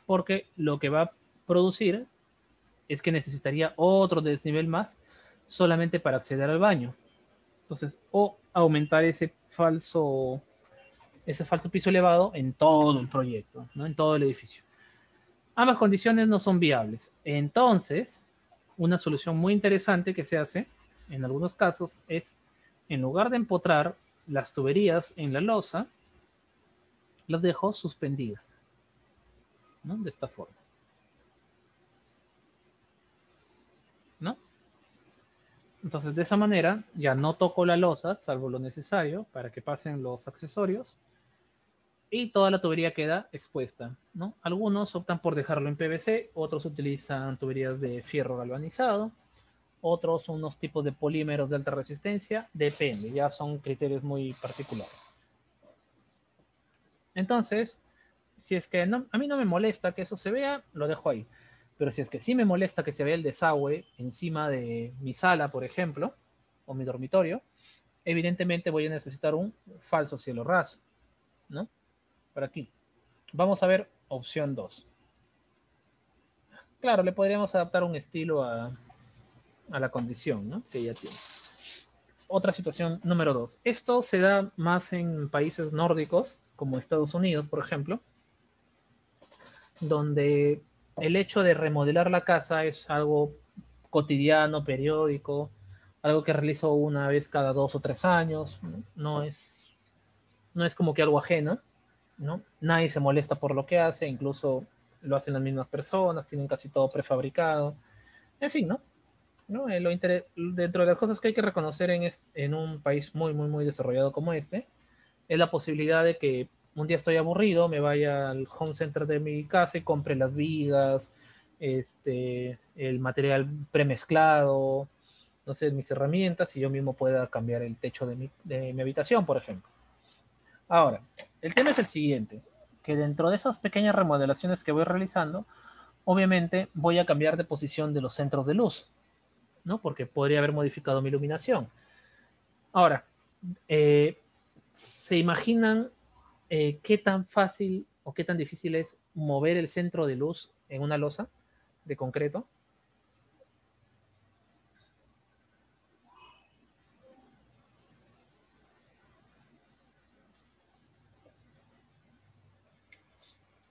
porque lo que va a producir es que necesitaría otro desnivel más solamente para acceder al baño. Entonces, o aumentar ese falso piso elevado en todo el proyecto, ¿no? En todo el edificio. Ambas condiciones no son viables. Entonces, una solución muy interesante que se hace en algunos casos es, en lugar de empotrar las tuberías en la losa, las dejo suspendidas, ¿no? De esta forma, ¿no? Entonces, de esa manera, ya no toco la losa, salvo lo necesario para que pasen los accesorios, y toda la tubería queda expuesta, ¿no? Algunos optan por dejarlo en PVC, otros utilizan tuberías de fierro galvanizado, otros unos tipos de polímeros de alta resistencia, depende, ya son criterios muy particulares. Entonces, si es que no, a mí no me molesta que eso se vea, lo dejo ahí. Pero si es que sí me molesta que se vea el desagüe encima de mi sala, por ejemplo, o mi dormitorio, evidentemente voy a necesitar un falso cielo raso, ¿no? Por aquí. Vamos a ver opción 2. Claro, le podríamos adaptar un estilo a la condición, ¿no? Que ya tiene. Otra situación número 2. Esto se da más en países nórdicos, como Estados Unidos, por ejemplo, donde el hecho de remodelar la casa es algo cotidiano, periódico, algo que realizo una vez cada 2 o 3 años, no es como que algo ajeno, ¿no? Nadie se molesta por lo que hace, incluso lo hacen las mismas personas, tienen casi todo prefabricado, en fin, ¿no? ¿No? Dentro de las cosas que hay que reconocer en un país muy, muy, muy desarrollado como este, es la posibilidad de que un día estoy aburrido, me vaya al home center de mi casa y compre las vigas, el material premezclado, no sé, mis herramientas y yo mismo pueda cambiar el techo de mi habitación, por ejemplo. Ahora, el tema es el siguiente, que dentro de esas pequeñas remodelaciones que voy realizando, obviamente voy a cambiar de posición de los centros de luz, ¿no? Porque podría haber modificado mi iluminación. Ahora, eh, ¿se imaginan qué tan fácil o qué tan difícil es mover el centro de luz en una losa de concreto?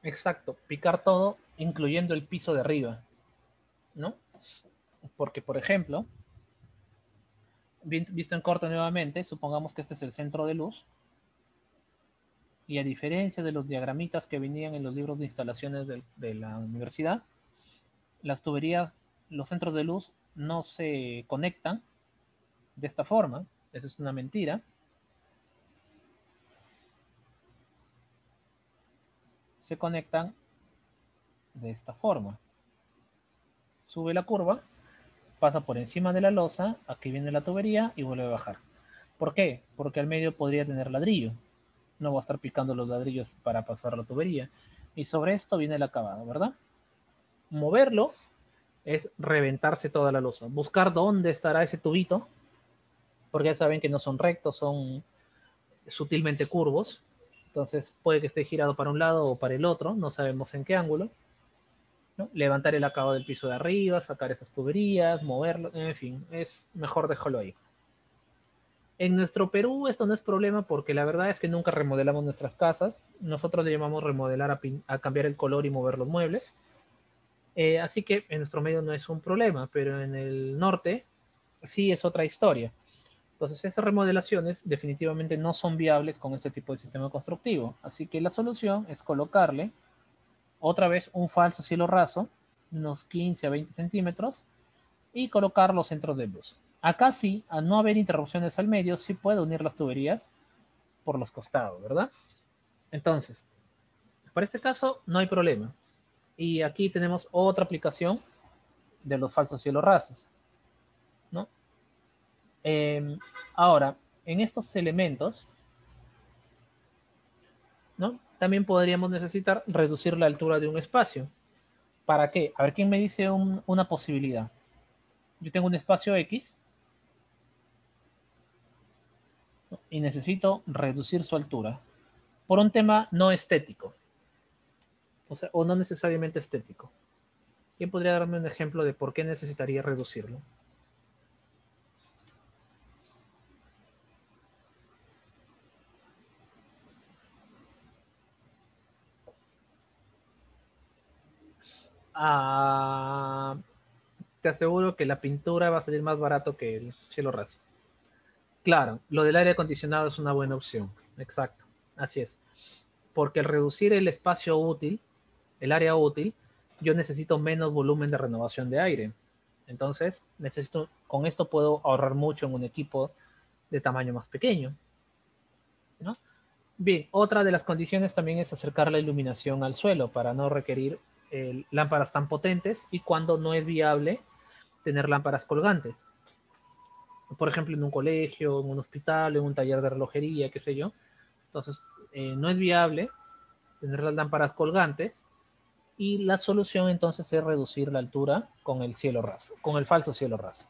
Exacto, picar todo, incluyendo el piso de arriba. ¿no? Porque, por ejemplo, visto en corto nuevamente, supongamos que este es el centro de luz, y a diferencia de los diagramitas que venían en los libros de instalaciones de la universidad, las tuberías, los centros de luz no se conectan de esta forma. Eso es una mentira. Se conectan de esta forma. Sube la curva, pasa por encima de la losa, aquí viene la tubería y vuelve a bajar. ¿Por qué? Porque al medio podría tener ladrillo. No va a estar picando los ladrillos para pasar la tubería. Y sobre esto viene el acabado, ¿verdad? Moverlo es reventarse toda la losa. Buscar dónde estará ese tubito, porque ya saben que no son rectos, son sutilmente curvos. Entonces puede que esté girado para un lado o para el otro, no sabemos en qué ángulo. ¿No? Levantar el acabado del piso de arriba, sacar esas tuberías, moverlo, en fin, es mejor dejarlo ahí. En nuestro Perú esto no es problema porque la verdad es que nunca remodelamos nuestras casas. Nosotros le llamamos remodelar a cambiar el color y mover los muebles. Así que en nuestro medio no es un problema, pero en el norte sí es otra historia. Entonces esas remodelaciones definitivamente no son viables con este tipo de sistema constructivo. Así que la solución es colocarle otra vez un falso cielo raso, unos 15 a 20 centímetros, y colocar los centros de luz. Acá sí, al no haber interrupciones al medio, sí puedo unir las tuberías por los costados, ¿verdad? Entonces, para este caso no hay problema. Y aquí tenemos otra aplicación de los falsos cielos rasos, ¿no? Ahora, en estos elementos, ¿no? También podríamos necesitar reducir la altura de un espacio. ¿Para qué? A ver, ¿quién me dice una posibilidad? Yo tengo un espacio X, ¿no? Y necesito reducir su altura por un tema no estético, o sea, o no necesariamente estético. ¿Quién podría darme un ejemplo de por qué necesitaría reducirlo? Ah, te aseguro que la pintura va a salir más barato que el cielo raso. Claro, lo del aire acondicionado es una buena opción. Exacto, así es. Porque al reducir el espacio útil, el área útil, yo necesito menos volumen de renovación de aire. Entonces, con esto puedo ahorrar mucho en un equipo de tamaño más pequeño, ¿no? Bien, otra de las condiciones también es acercar la iluminación al suelo para no requerir lámparas tan potentes y cuando no es viable tener lámparas colgantes. Por ejemplo, en un colegio, en un hospital, en un taller de relojería, qué sé yo. Entonces, no es viable tener las lámparas colgantes y la solución entonces es reducir la altura con el cielo raso, con el falso cielo raso.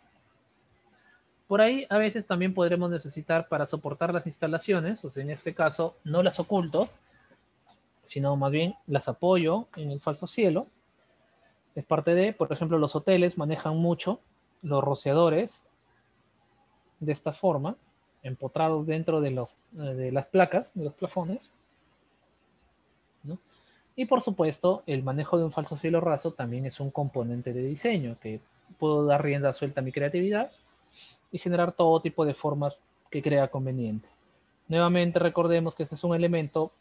Por ahí a veces también podremos necesitar para soportar las instalaciones, o sea, en este caso no las oculto, sino más bien las apoyo en el falso cielo. Es parte de, por ejemplo, los hoteles manejan mucho los rociadores de esta forma, empotrados dentro de las placas, de los plafones, ¿no? Y por supuesto, el manejo de un falso cielo raso también es un componente de diseño, que puedo dar rienda suelta a mi creatividad y generar todo tipo de formas que crea conveniente. Nuevamente recordemos que este es un elemento,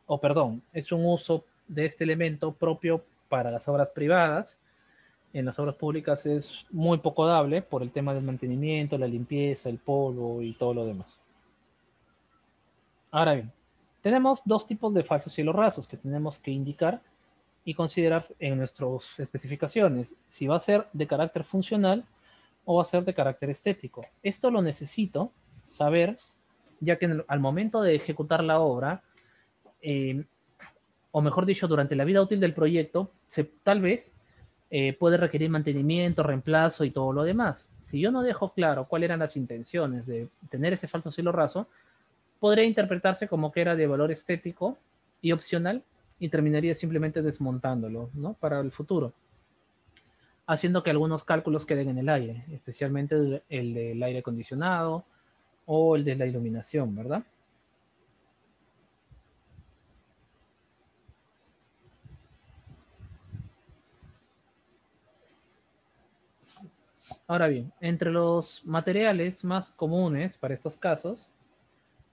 o perdón, es un uso de este elemento propio para las obras privadas. En las obras públicas es muy poco dable por el tema del mantenimiento, la limpieza, el polvo y todo lo demás. Ahora bien, tenemos dos tipos de falsos cielos rasos que tenemos que indicar y considerar en nuestras especificaciones si va a ser de carácter funcional o va a ser de carácter estético. Esto lo necesito saber, ya que al momento de ejecutar la obra, eh, o mejor dicho, durante la vida útil del proyecto, tal vez puede requerir mantenimiento, reemplazo y todo lo demás. Si yo no dejo claro cuáles eran las intenciones de tener ese falso cielo raso, podría interpretarse como que era de valor estético y opcional y terminaría simplemente desmontándolo, ¿no? Para el futuro, haciendo que algunos cálculos queden en el aire, especialmente el del aire acondicionado o el de la iluminación, ¿verdad? Ahora bien, entre los materiales más comunes para estos casos,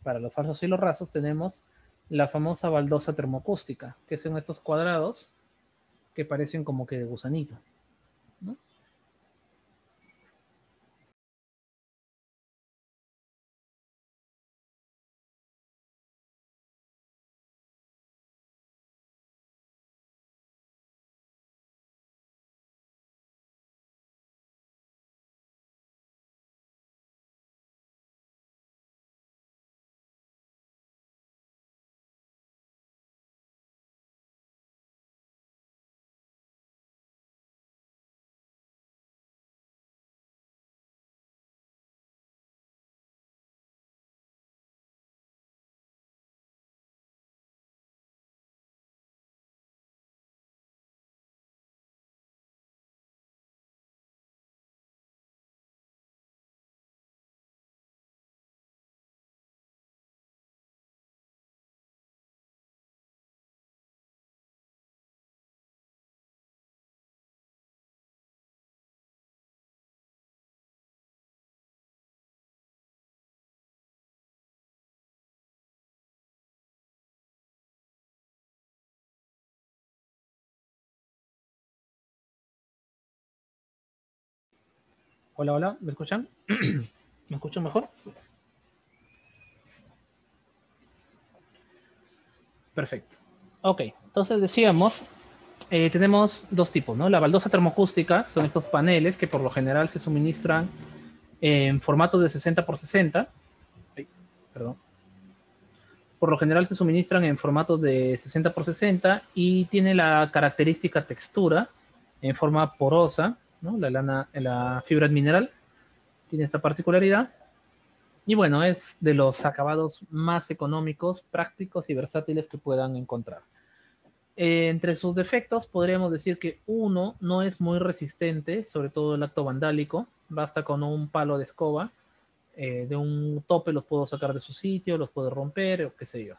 para los falsos hilos rasos, tenemos la famosa baldosa termoacústica, que son estos cuadrados que parecen como que de gusanito, ¿no? Hola, hola, ¿me escuchan? ¿Me escuchan mejor? Perfecto. Ok, entonces decíamos, tenemos dos tipos, ¿no? La baldosa termoacústica son estos paneles que por lo general se suministran en formato de 60 por 60. Ay, perdón. Por lo general se suministran en formatos de 60 por 60 y tiene la característica textura en forma porosa, ¿no? La lana, la fibra mineral tiene esta particularidad. Y bueno, es de los acabados más económicos, prácticos y versátiles que puedan encontrar. Entre sus defectos, podríamos decir que uno no es muy resistente, sobre todo el acto vandálico. Basta con un palo de escoba, de un tope los puedo sacar de su sitio, los puedo romper o qué sé yo.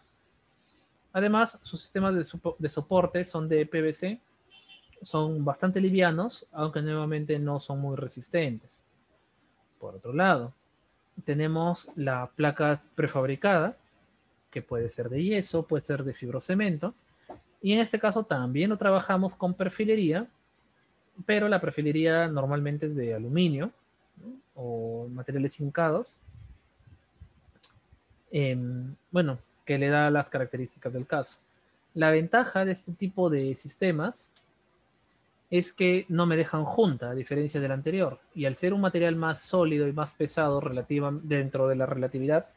Además, sus sistemas de soporte son de PVC, son bastante livianos, aunque nuevamente no son muy resistentes. Por otro lado, tenemos la placa prefabricada, que puede ser de yeso, puede ser de fibrocemento, y en este caso también lo trabajamos con perfilería, pero la perfilería normalmente es de aluminio, ¿no? O materiales hincados, bueno, que le da las características del caso. La ventaja de este tipo de sistemas es que no me dejan junta, a diferencia del anterior. Y al ser un material más sólido y más pesado dentro de la relatividad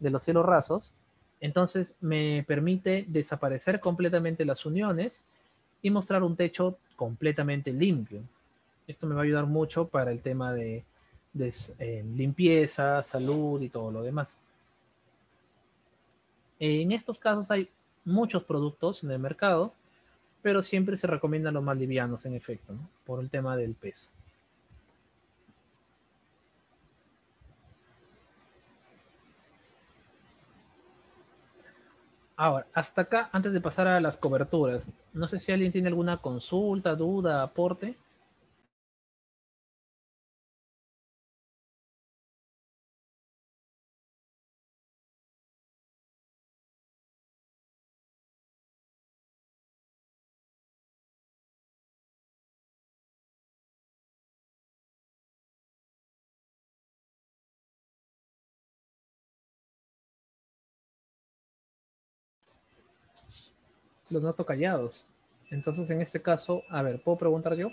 de los cielos rasos, entonces me permite desaparecer completamente las uniones y mostrar un techo completamente limpio. Esto me va a ayudar mucho para el tema de limpieza, salud y todo lo demás. En estos casos hay muchos productos en el mercado, pero siempre se recomiendan los más livianos, en efecto, ¿no? Por el tema del peso. Ahora, hasta acá, antes de pasar a las coberturas, no sé si alguien tiene alguna consulta, duda, aporte. Los noto callados. Entonces, en este caso, a ver, ¿puedo preguntar yo?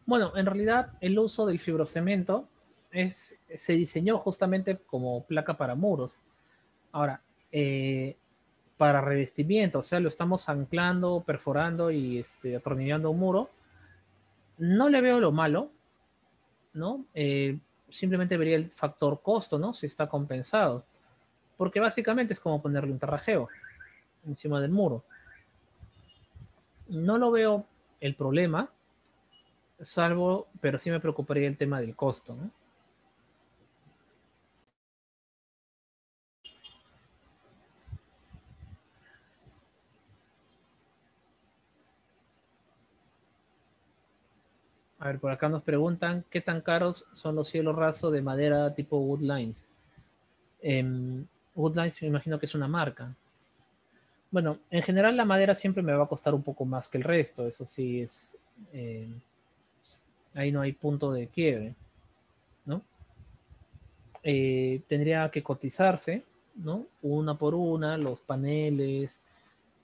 Bueno, en realidad el uso del fibrocemento se diseñó justamente como placa para muros. Ahora, para revestimiento, o sea, lo estamos anclando, perforando y atornillando un muro, no le veo lo malo, ¿no? Simplemente vería el factor costo, ¿no? Si está compensado. Porque básicamente es como ponerle un tarrajeo encima del muro. No lo veo el problema, salvo, pero sí me preocuparía el tema del costo, ¿no? A ver, por acá nos preguntan qué tan caros son los cielos rasos de madera tipo Woodlines. Woodlines me imagino que es una marca. Bueno, en general la madera siempre me va a costar un poco más que el resto, eso sí es, eh, ahí no hay punto de quiebre, ¿no? Tendría que cotizarse, ¿no? Una por una, los paneles,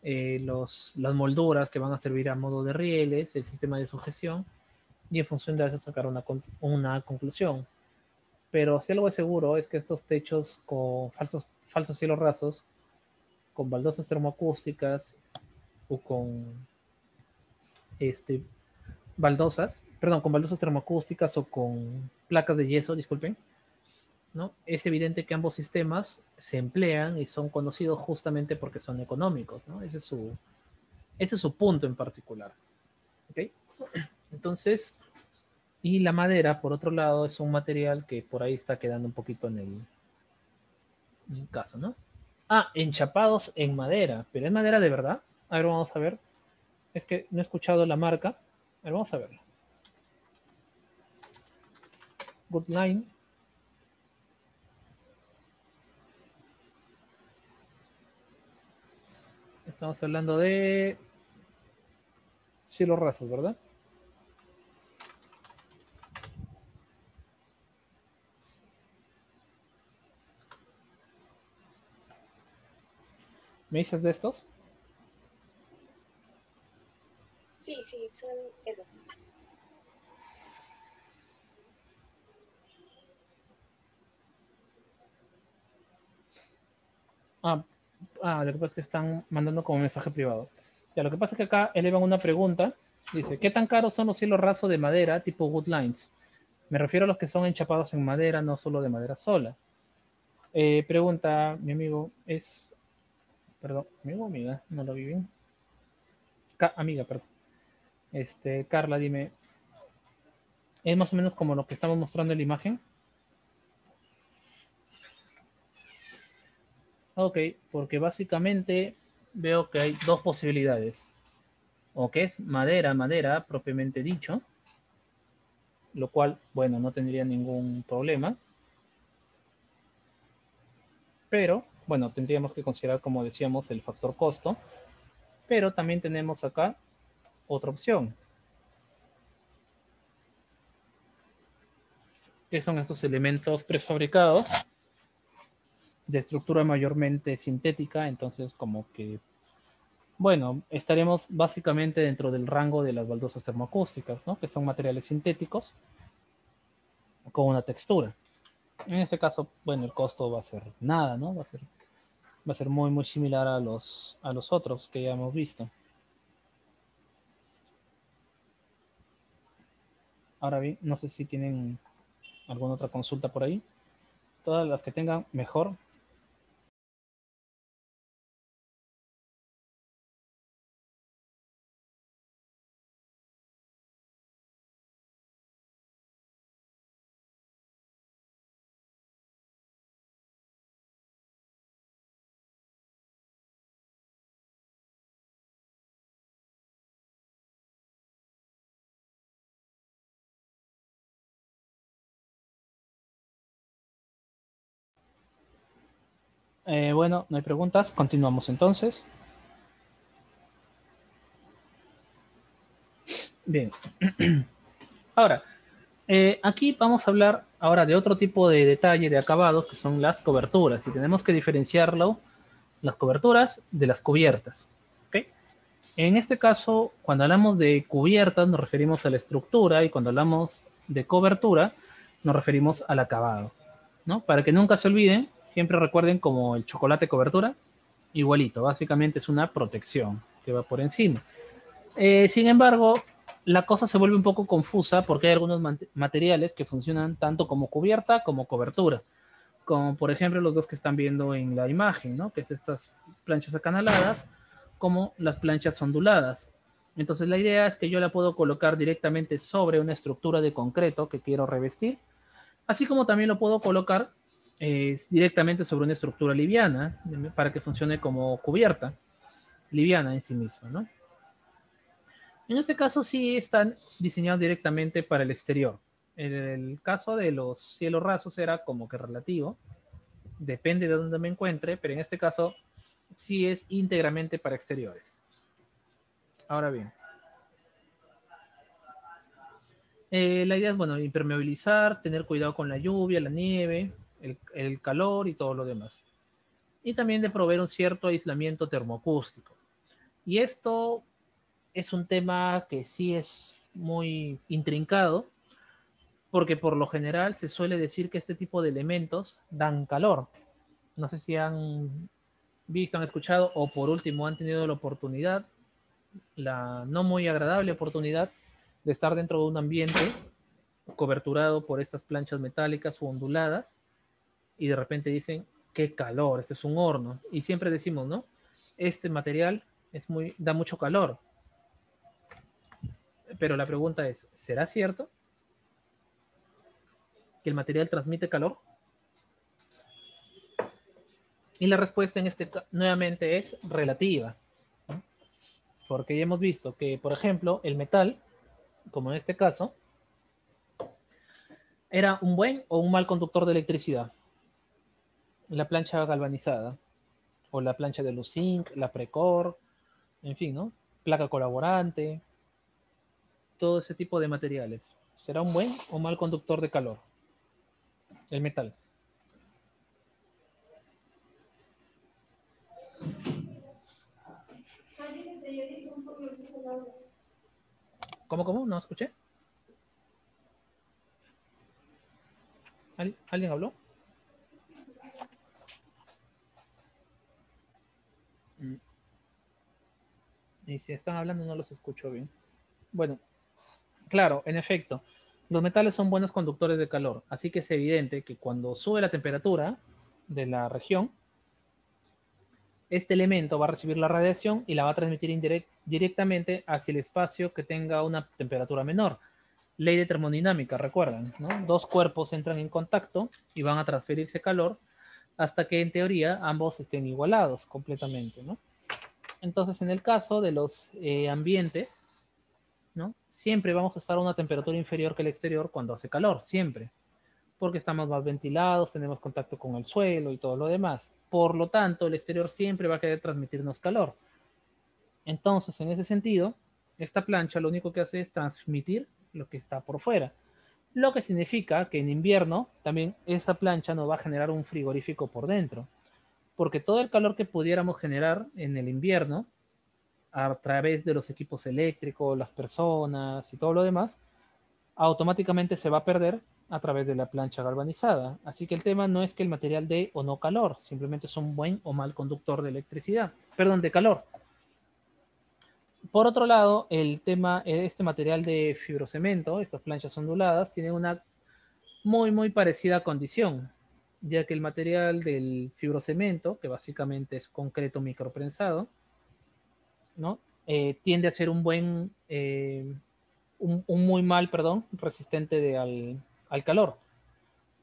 las molduras que van a servir a modo de rieles, el sistema de sujeción, y en función de eso sacar una conclusión. Pero si algo es seguro es que estos techos con falsos cielos rasos, con baldosas termoacústicas o con este, con baldosas termoacústicas o con placas de yeso, disculpen, ¿no? Es evidente que ambos sistemas se emplean y son conocidos justamente porque son económicos, ¿no? Ese es su punto en particular. ¿Okay? Entonces, y la madera, por otro lado, es un material que por ahí está quedando un poquito en el caso, ¿no? Ah, enchapados en madera, pero ¿es madera de verdad? A ver, vamos a ver. Es que no he escuchado la marca. A ver, vamos a verlo. Good Line. Estamos hablando de cielos rasos, ¿verdad? ¿Me dices de estos? Sí, sí, son esos. Ah, lo que pasa es que están mandando como mensaje privado. Ya, lo que pasa es que acá elevan una pregunta. Dice, ¿qué tan caros son los cielos rasos de madera tipo Wood Lines? Me refiero a los que son enchapados en madera, no solo de madera sola. Pregunta mi amigo, perdón, amigo o amiga, no lo vi bien. Amiga, perdón. Carla, dime, ¿es más o menos como lo que estamos mostrando en la imagen? Ok, porque básicamente veo que hay dos posibilidades. O que es madera, madera propiamente dicho, lo cual, bueno, no tendría ningún problema. Pero, bueno, tendríamos que considerar, como decíamos, el factor costo. Pero también tenemos acá otra opción, que son estos elementos prefabricados de estructura mayormente sintética, entonces como que, bueno, estaremos básicamente dentro del rango de las baldosas termoacústicas, ¿no? Que son materiales sintéticos con una textura. En este caso, bueno, el costo va a ser nada, ¿no? Va a ser muy, muy similar a los otros que ya hemos visto. Ahora bien, no sé si tienen alguna otra consulta por ahí. Todas las que tengan, mejor. Bueno, no hay preguntas. Continuamos entonces. Bien. Ahora, aquí vamos a hablar ahora de otro tipo de detalle de acabados que son las coberturas y tenemos que diferenciarlo, las coberturas de las cubiertas. ¿Okay? En este caso, cuando hablamos de cubiertas nos referimos a la estructura y cuando hablamos de cobertura nos referimos al acabado, ¿no? Para que nunca se olviden, siempre recuerden como el chocolate cobertura, igualito, básicamente es una protección que va por encima. Sin embargo, la cosa se vuelve un poco confusa porque hay algunos materiales que funcionan tanto como cubierta como cobertura, como por ejemplo los dos que están viendo en la imagen, ¿no? Que es estas planchas acanaladas, como las planchas onduladas. Entonces la idea es que yo la puedo colocar directamente sobre una estructura de concreto que quiero revestir, así como también lo puedo colocar directamente sobre una estructura liviana para que funcione como cubierta liviana en sí misma, ¿no? En este caso sí están diseñados directamente para el exterior. En el caso de los cielos rasos era como que relativo, depende de dónde me encuentre, pero en este caso sí es íntegramente para exteriores. Ahora bien, la idea es, bueno, impermeabilizar, tener cuidado con la lluvia, la nieve, el calor y todo lo demás. Y también de proveer un cierto aislamiento termoacústico. Y esto es un tema que sí es muy intrincado, porque por lo general se suele decir que este tipo de elementos dan calor. No sé si han visto, han escuchado o por último han tenido la oportunidad, la no muy agradable oportunidad de estar dentro de un ambiente coberturado por estas planchas metálicas o onduladas y de repente dicen, qué calor, este es un horno. Y siempre decimos, ¿no? Este material da mucho calor. Pero la pregunta es, ¿será cierto que el material transmite calor? Y la respuesta en nuevamente es relativa, ¿no? Porque ya hemos visto que, por ejemplo, el metal, como en este caso, era un buen o un mal conductor de electricidad. La plancha galvanizada, o la plancha de luz zinc, la Precor, en fin, ¿no? Placa colaborante, todo ese tipo de materiales. ¿Será un buen o mal conductor de calor? El metal. ¿Cómo? ¿No escuché? ¿Alguien habló? Y si están hablando no los escucho bien. Bueno, claro, en efecto, los metales son buenos conductores de calor, así que es evidente que cuando sube la temperatura de la región, este elemento va a recibir la radiación y la va a transmitir directamente hacia el espacio que tenga una temperatura menor. Ley de termodinámica, recuerdan, ¿no? Dos cuerpos entran en contacto y van a transferirse calor hasta que en teoría ambos estén igualados completamente, ¿no? Entonces, en el caso de los ambientes, ¿no? Siempre vamos a estar a una temperatura inferior que el exterior cuando hace calor, siempre, porque estamos más ventilados, tenemos contacto con el suelo y todo lo demás. Por lo tanto, el exterior siempre va a querer transmitirnos calor. Entonces, en ese sentido, esta plancha lo único que hace es transmitir lo que está por fuera. Lo que significa que en invierno también esa plancha no va a generar un frigorífico por dentro, porque todo el calor que pudiéramos generar en el invierno a través de los equipos eléctricos, las personas y todo lo demás, automáticamente se va a perder a través de la plancha galvanizada. Así que el tema no es que el material dé o no calor, simplemente es un buen o mal conductor de electricidad, perdón, de calor. Por otro lado, el tema, este material de fibrocemento, estas planchas onduladas, tiene una muy parecida condición, ya que el material del fibrocemento, que básicamente es concreto microprensado, ¿no? Tiende a ser un muy mal, perdón, resistente al calor.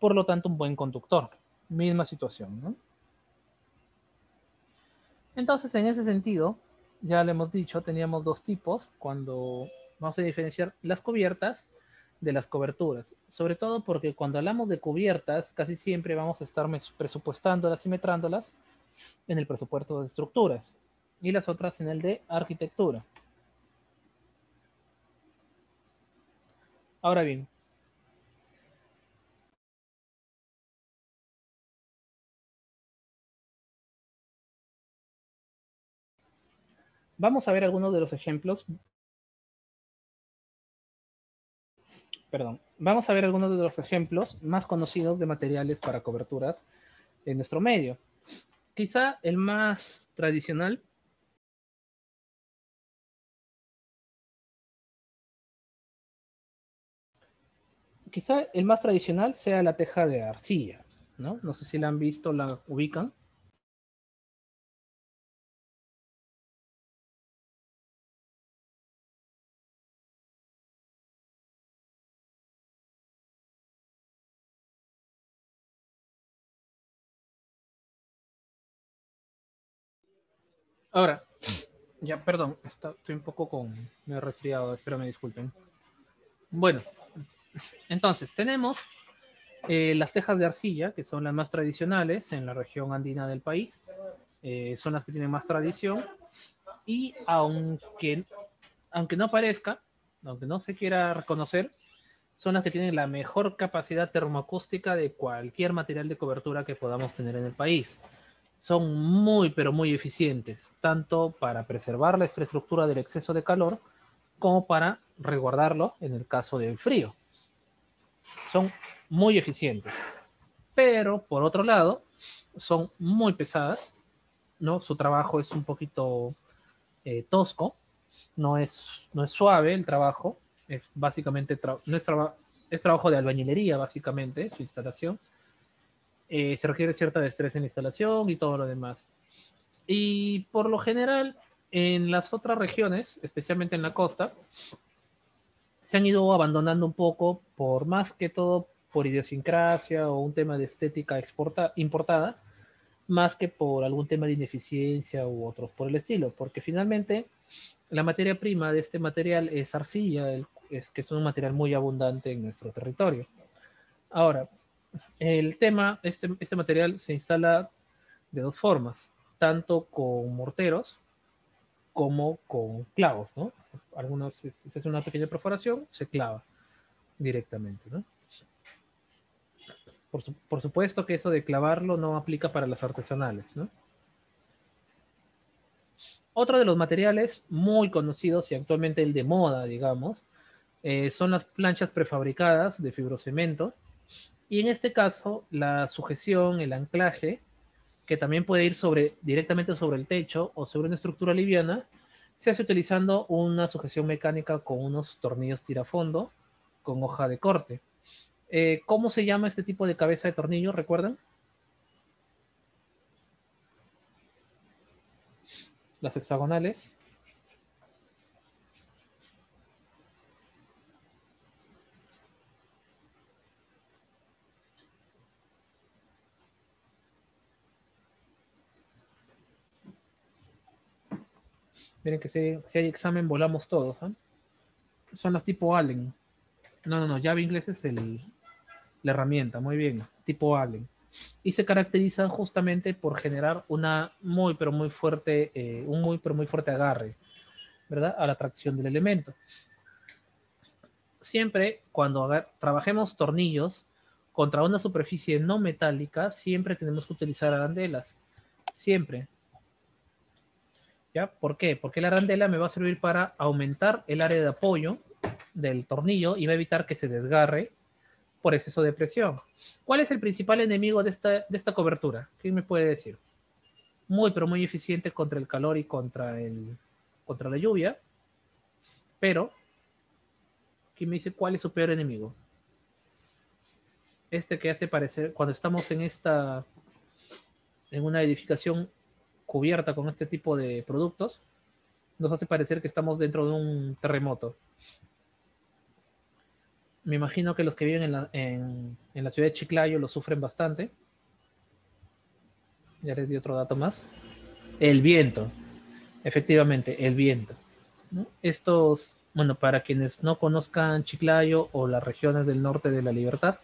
Por lo tanto, un buen conductor. Misma situación, ¿no? Entonces, en ese sentido, ya le hemos dicho, teníamos dos tipos cuando vamos a diferenciar las cubiertas de las coberturas. Sobre todo porque cuando hablamos de cubiertas, casi siempre vamos a estar presupuestándolas y metrándolas en el presupuesto de estructuras y las otras en el de arquitectura. Ahora bien, vamos a ver algunos de los ejemplos perdón, vamos a ver algunos de los ejemplos más conocidos de materiales para coberturas en nuestro medio. Quizá el más tradicional sea la teja de arcilla, ¿no? No sé si la han visto, la ubican. Ahora, ya, perdón, estoy un poco me he resfriado, espero me disculpen. Bueno, entonces tenemos las tejas de arcilla, que son las más tradicionales en la región andina del país, son las que tienen más tradición, y aunque no parezca, aunque no se quiera reconocer, son las que tienen la mejor capacidad termoacústica de cualquier material de cobertura que podamos tener en el país. Son muy, pero muy eficientes, tanto para preservar la infraestructura del exceso de calor, como para resguardarlo en el caso del frío. Son muy eficientes. Pero, por otro lado, son muy pesadas, ¿no? Su trabajo es un poquito tosco, no es suave el trabajo, es básicamente no es trabajo de albañilería, básicamente, su instalación. Se requiere cierta destreza en la instalación y todo lo demás. Y por lo general, en las otras regiones, especialmente en la costa, se han ido abandonando un poco, por más que todo por idiosincrasia o un tema de estética importada, más que por algún tema de ineficiencia u otros por el estilo, porque finalmente la materia prima de este material es arcilla, que es un material muy abundante en nuestro territorio. Ahora, el tema, este material se instala de dos formas, tanto con morteros como con clavos, ¿no? Algunos, se hace una pequeña perforación, se clava directamente, ¿no? Por supuesto que eso de clavarlo no aplica para las artesanales, ¿no? Otro de los materiales muy conocidos y actualmente el de moda, digamos, son las planchas prefabricadas de fibrocemento. Y en este caso, la sujeción, el anclaje, que también puede ir directamente sobre el techo o sobre una estructura liviana, se hace utilizando una sujeción mecánica con unos tornillos tirafondo con hoja de corte. ¿Cómo se llama este tipo de cabeza de tornillo? ¿Recuerdan? Las hexagonales. Miren que si hay examen volamos todos, ¿eh? Son las tipo Allen. No, llave inglés es la herramienta, muy bien, tipo Allen. Y se caracterizan justamente por generar una muy, pero muy fuerte, un muy, pero muy fuerte agarre, ¿verdad? A la tracción del elemento. Siempre cuando trabajemos tornillos contra una superficie no metálica, siempre tenemos que utilizar arandelas. Siempre. ¿Ya? ¿Por qué? Porque la arandela me va a servir para aumentar el área de apoyo del tornillo y va a evitar que se desgarre por exceso de presión. ¿Cuál es el principal enemigo de esta cobertura? ¿Quién me puede decir? Muy, pero muy eficiente contra el calor y contra la lluvia, pero ¿quién me dice cuál es su peor enemigo? Este que hace parecer, cuando estamos en una edificación cubierta con este tipo de productos, nos hace parecer que estamos dentro de un terremoto. Me imagino que los que viven en la ciudad de Chiclayo lo sufren bastante. Ya les di otro dato más. El viento, efectivamente, el viento, ¿no? Bueno, para quienes no conozcan Chiclayo o las regiones del norte de la Libertad,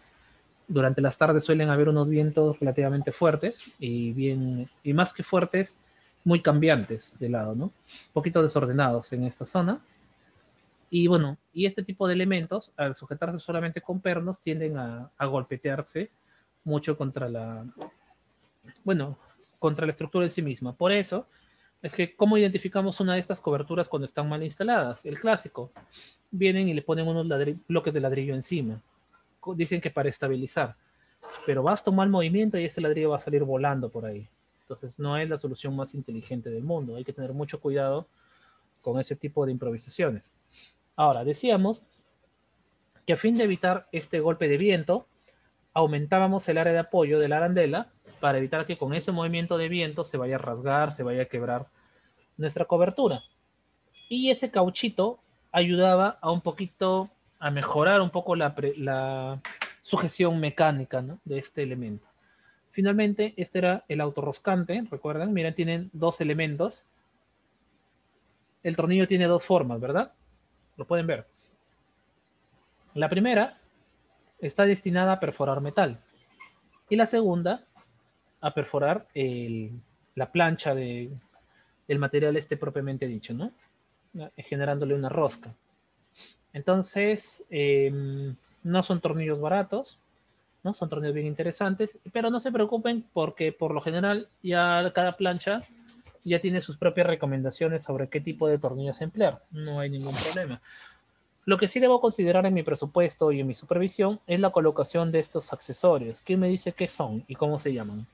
durante las tardes suelen haber unos vientos relativamente fuertes y más que fuertes, muy cambiantes de lado, ¿no? Un poquito desordenados en esta zona. Y bueno, y este tipo de elementos, al sujetarse solamente con pernos, tienden a golpetearse mucho bueno, contra la estructura en sí misma. Por eso es que, ¿cómo identificamos una de estas coberturas cuando están mal instaladas? El clásico. vienen y le ponen unos bloques de ladrillo encima. Dicen que para estabilizar, pero basta un mal movimiento y ese ladrillo va a salir volando por ahí. Entonces no es la solución más inteligente del mundo. Hay que tener mucho cuidado con ese tipo de improvisaciones. Ahora, decíamos que a fin de evitar este golpe de viento, aumentábamos el área de apoyo de la arandela para evitar que con ese movimiento de viento se vaya a rasgar, se vaya a quebrar nuestra cobertura. Y ese cauchito ayudaba a un poquito, a mejorar un poco la sujeción mecánica, ¿no?, de este elemento. Finalmente, este era el autorroscante, recuerdan, miren, tienen dos elementos. El tornillo tiene dos formas, ¿verdad? Lo pueden ver. La primera está destinada a perforar metal y la segunda a perforar la plancha del material este propiamente dicho, ¿no? Generándole una rosca. Entonces, no son tornillos baratos, ¿no? Son tornillos bien interesantes, pero no se preocupen porque por lo general ya cada plancha ya tiene sus propias recomendaciones sobre qué tipo de tornillos emplear. No hay ningún problema. Lo que sí debo considerar en mi presupuesto y en mi supervisión es la colocación de estos accesorios. ¿Quién me dice qué son y cómo se llaman?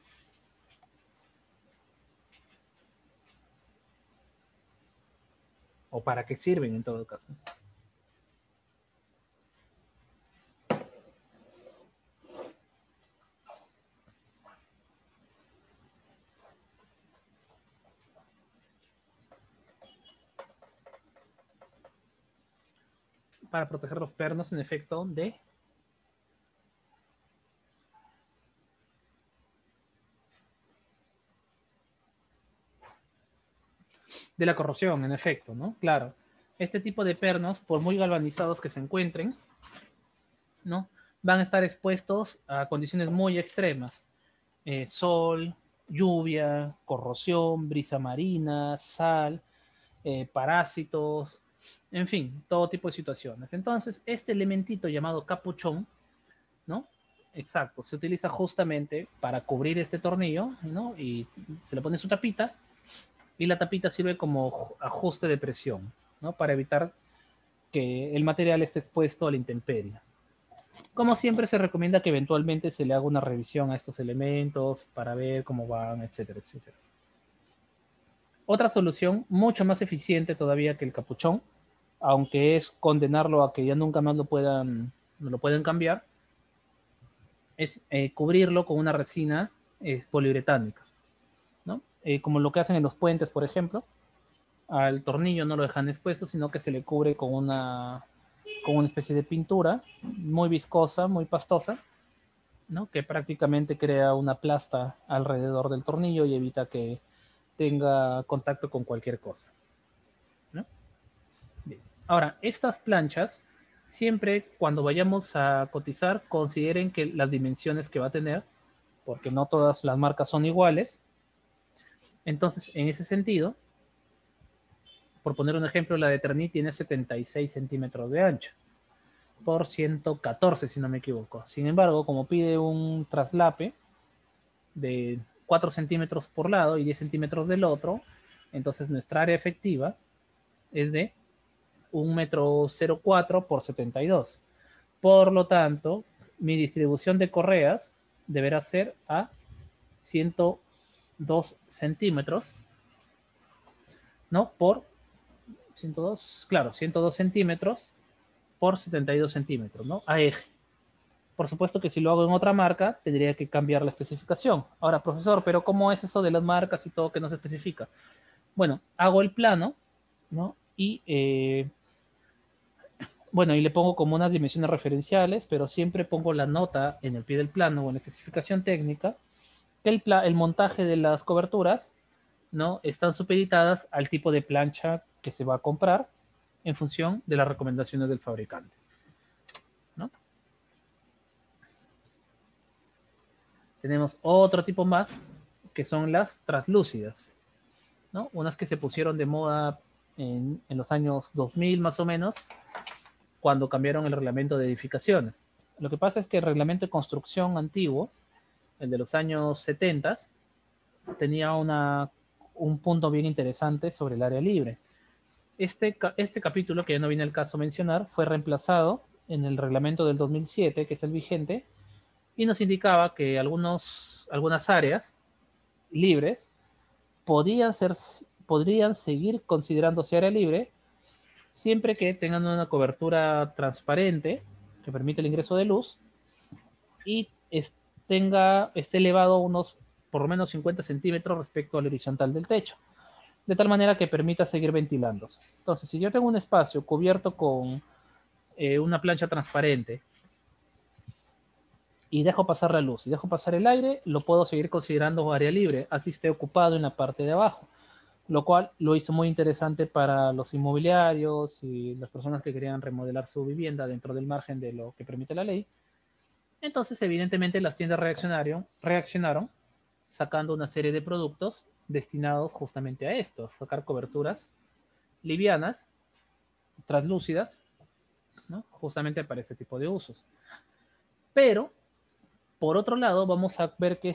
¿O para qué sirven en todo caso? Para proteger los pernos en efecto de la corrosión, en efecto, ¿no? Claro. Este tipo de pernos, por muy galvanizados que se encuentren, ¿no?, van a estar expuestos a condiciones muy extremas. Sol, lluvia, corrosión, brisa marina, sal, parásitos, en fin, todo tipo de situaciones. Entonces, este elementito llamado capuchón, ¿no? Exacto, se utiliza justamente para cubrir este tornillo, ¿no? Y se le pone su tapita y la tapita sirve como ajuste de presión, ¿no?, para evitar que el material esté expuesto a la intemperie. Como siempre, se recomienda que eventualmente se le haga una revisión a estos elementos para ver cómo van, etcétera, etcétera. Otra solución, mucho más eficiente todavía que el capuchón, aunque es condenarlo a que ya nunca más no lo pueden cambiar, es cubrirlo con una resina poliuretánica, ¿no? Como lo que hacen en los puentes, por ejemplo. Al tornillo no lo dejan expuesto, sino que se le cubre con una especie de pintura muy viscosa, muy pastosa, ¿no?, que prácticamente crea una plasta alrededor del tornillo y evita que tenga contacto con cualquier cosa, ¿no? Bien. Ahora, estas planchas, siempre cuando vayamos a cotizar, consideren que las dimensiones que va a tener, porque no todas las marcas son iguales. Entonces, en ese sentido, por poner un ejemplo, la de Eternit tiene 76 centímetros de ancho por 114, si no me equivoco. Sin embargo, como pide un traslape de 4 centímetros por lado y 10 centímetros del otro, entonces nuestra área efectiva es de 1,04 m por 72. Por lo tanto, mi distribución de correas deberá ser a 102 centímetros, ¿no? Por 102, claro, 102 centímetros por 72 centímetros, ¿no? A eje. Por supuesto que si lo hago en otra marca, tendría que cambiar la especificación. Ahora, profesor, ¿pero cómo es eso de las marcas y todo que no se especifica? Bueno, hago el plano, ¿no? Bueno, y le pongo como unas dimensiones referenciales, pero siempre pongo la nota en el pie del plano o en la especificación técnica que el montaje de las coberturas, ¿no?, están supeditadas al tipo de plancha que se va a comprar en función de las recomendaciones del fabricante, ¿no? Tenemos otro tipo más, que son las translúcidas, ¿no? Unas que se pusieron de moda en los años 2000 más o menos, cuando cambiaron el reglamento de edificaciones. Lo que pasa es que el reglamento de construcción antiguo, el de los años 70, tenía un punto bien interesante sobre el área libre. Este capítulo, que ya no viene al caso mencionar, fue reemplazado en el reglamento del 2007, que es el vigente, y nos indicaba que algunas áreas libres podrían seguir considerándose área libre siempre que tengan una cobertura transparente que permite el ingreso de luz y esté elevado unos por lo menos 50 centímetros respecto al horizontal del techo, de tal manera que permita seguir ventilándose. Entonces, si yo tengo un espacio cubierto con una plancha transparente y dejo pasar la luz y dejo pasar el aire, lo puedo seguir considerando área libre, así esté ocupado en la parte de abajo, lo cual lo hizo muy interesante para los inmobiliarios y las personas que querían remodelar su vivienda dentro del margen de lo que permite la ley. Entonces, evidentemente, las tiendas reaccionaron sacando una serie de productos destinados justamente a esto, a sacar coberturas livianas, translúcidas, ¿no? Justamente para este tipo de usos. Pero, por otro lado, vamos a ver que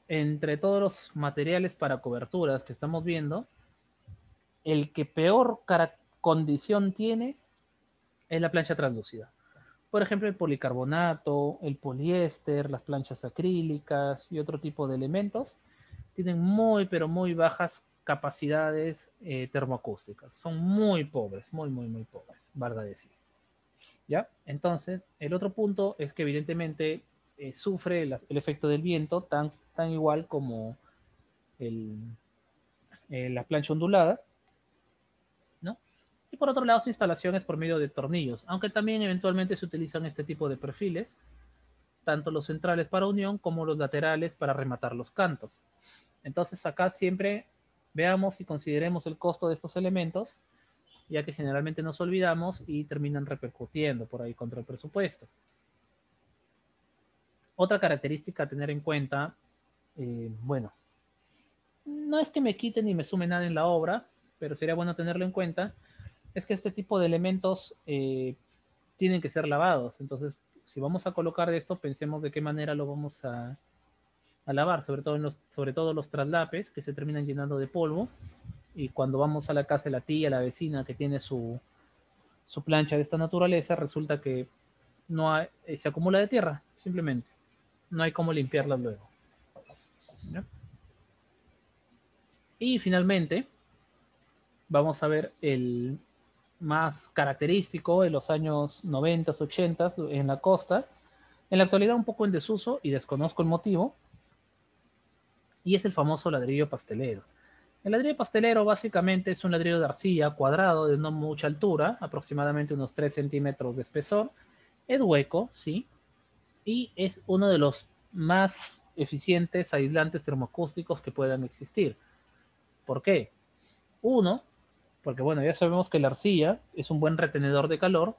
entre todos los materiales para coberturas que estamos viendo, el que peor condición tiene es la plancha translúcida. Por ejemplo, el policarbonato, el poliéster, las planchas acrílicas y otro tipo de elementos tienen muy, pero muy bajas capacidades termoacústicas. Son muy pobres, muy, muy, muy pobres, valga decir. ¿Ya? Entonces, el otro punto es que evidentemente sufre el efecto del viento tan igual como la plancha ondulada, ¿no? Y por otro lado, su instalación es por medio de tornillos, aunque también eventualmente se utilizan este tipo de perfiles, tanto los centrales para unión como los laterales para rematar los cantos. Entonces acá siempre veamos y consideremos el costo de estos elementos, ya que generalmente nos olvidamos y terminan repercutiendo por ahí contra el presupuesto. Otra característica a tener en cuenta, bueno, no es que me quite ni me sume nada en la obra, pero sería bueno tenerlo en cuenta, es que este tipo de elementos tienen que ser lavados. Entonces, si vamos a colocar esto, pensemos de qué manera lo vamos a lavar, sobre todo los traslapes que se terminan llenando de polvo. Y cuando vamos a la casa de la tía, la vecina que tiene su plancha de esta naturaleza, resulta que no hay, se acumula de tierra, simplemente. No hay cómo limpiarla luego. ¿Ya? Y finalmente, vamos a ver el más característico de los años 90, 80 en la costa. En la actualidad un poco en desuso y desconozco el motivo. Y es el famoso ladrillo pastelero. El ladrillo pastelero básicamente es un ladrillo de arcilla cuadrado de no mucha altura, aproximadamente unos 3 centímetros de espesor. Es hueco, sí, y es uno de los más eficientes aislantes termoacústicos que puedan existir. ¿Por qué? Uno, porque bueno, ya sabemos que la arcilla es un buen retenedor de calor,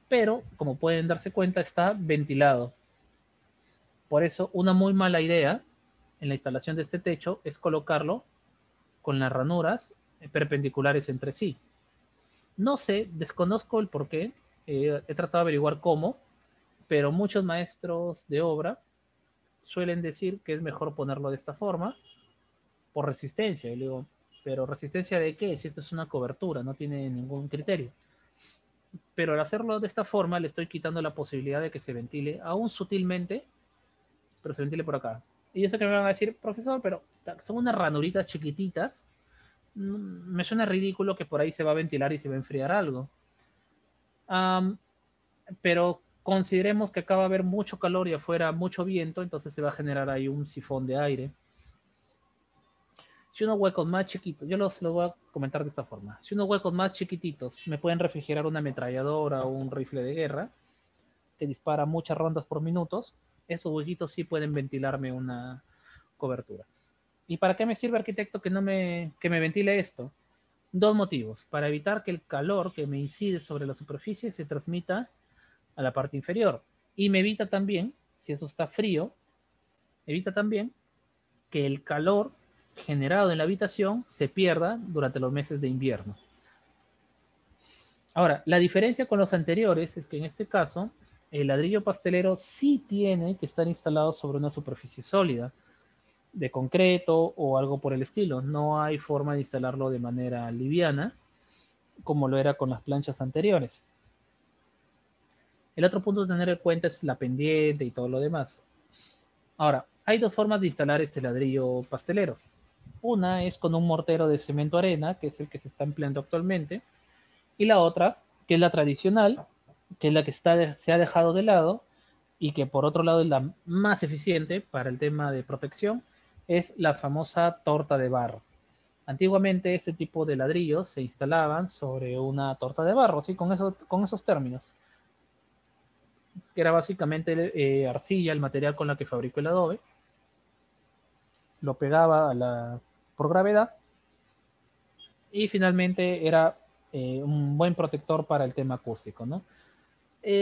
pero como pueden darse cuenta está ventilado. Por eso una muy mala idea en la instalación de este techo es colocarlo con las ranuras perpendiculares entre sí. No sé, desconozco el por qué, he tratado de averiguar cómo, pero muchos maestros de obra suelen decir que es mejor ponerlo de esta forma por resistencia. Y le digo, pero ¿resistencia de qué? Si esto es una cobertura, no tiene ningún criterio. Pero al hacerlo de esta forma le estoy quitando la posibilidad de que se ventile aún sutilmente, pero se ventile por acá. Y yo sé que me van a decir, profesor, pero son unas ranuritas chiquititas. Me suena ridículo que por ahí se va a ventilar y se va a enfriar algo. Pero consideremos que acá va a haber mucho calor y afuera mucho viento, entonces se va a generar ahí un sifón de aire. Si unos huecos más chiquitos, yo los voy a comentar de esta forma. Si unos huecos más chiquititos me pueden refrigerar una ametralladora o un rifle de guerra que dispara muchas rondas por minuto, estos huequitos sí pueden ventilarme una cobertura. ¿Y para qué me sirve, arquitecto, que me ventile esto? Dos motivos. Para evitar que el calor que me incide sobre la superficie se transmita a la parte inferior. Y me evita también, si eso está frío, evita también que el calor generado en la habitación se pierda durante los meses de invierno. Ahora, la diferencia con los anteriores es que en este caso el ladrillo pastelero sí tiene que estar instalado sobre una superficie sólida, de concreto o algo por el estilo. No hay forma de instalarlo de manera liviana. como lo era con las planchas anteriores. El otro punto a tener en cuenta es la pendiente y todo lo demás. Ahora, hay dos formas de instalar este ladrillo pastelero. Una es con un mortero de cemento arena, que es el que se está empleando actualmente, y la otra, que es la tradicional, que es la que se ha dejado de lado y que por otro lado es la más eficiente para el tema de protección, es la famosa torta de barro. Antiguamente este tipo de ladrillos se instalaban sobre una torta de barro, ¿sí? Con esos términos, que era básicamente arcilla, el material con la que fabricó el adobe, lo pegaba por gravedad y finalmente era un buen protector para el tema acústico, ¿no?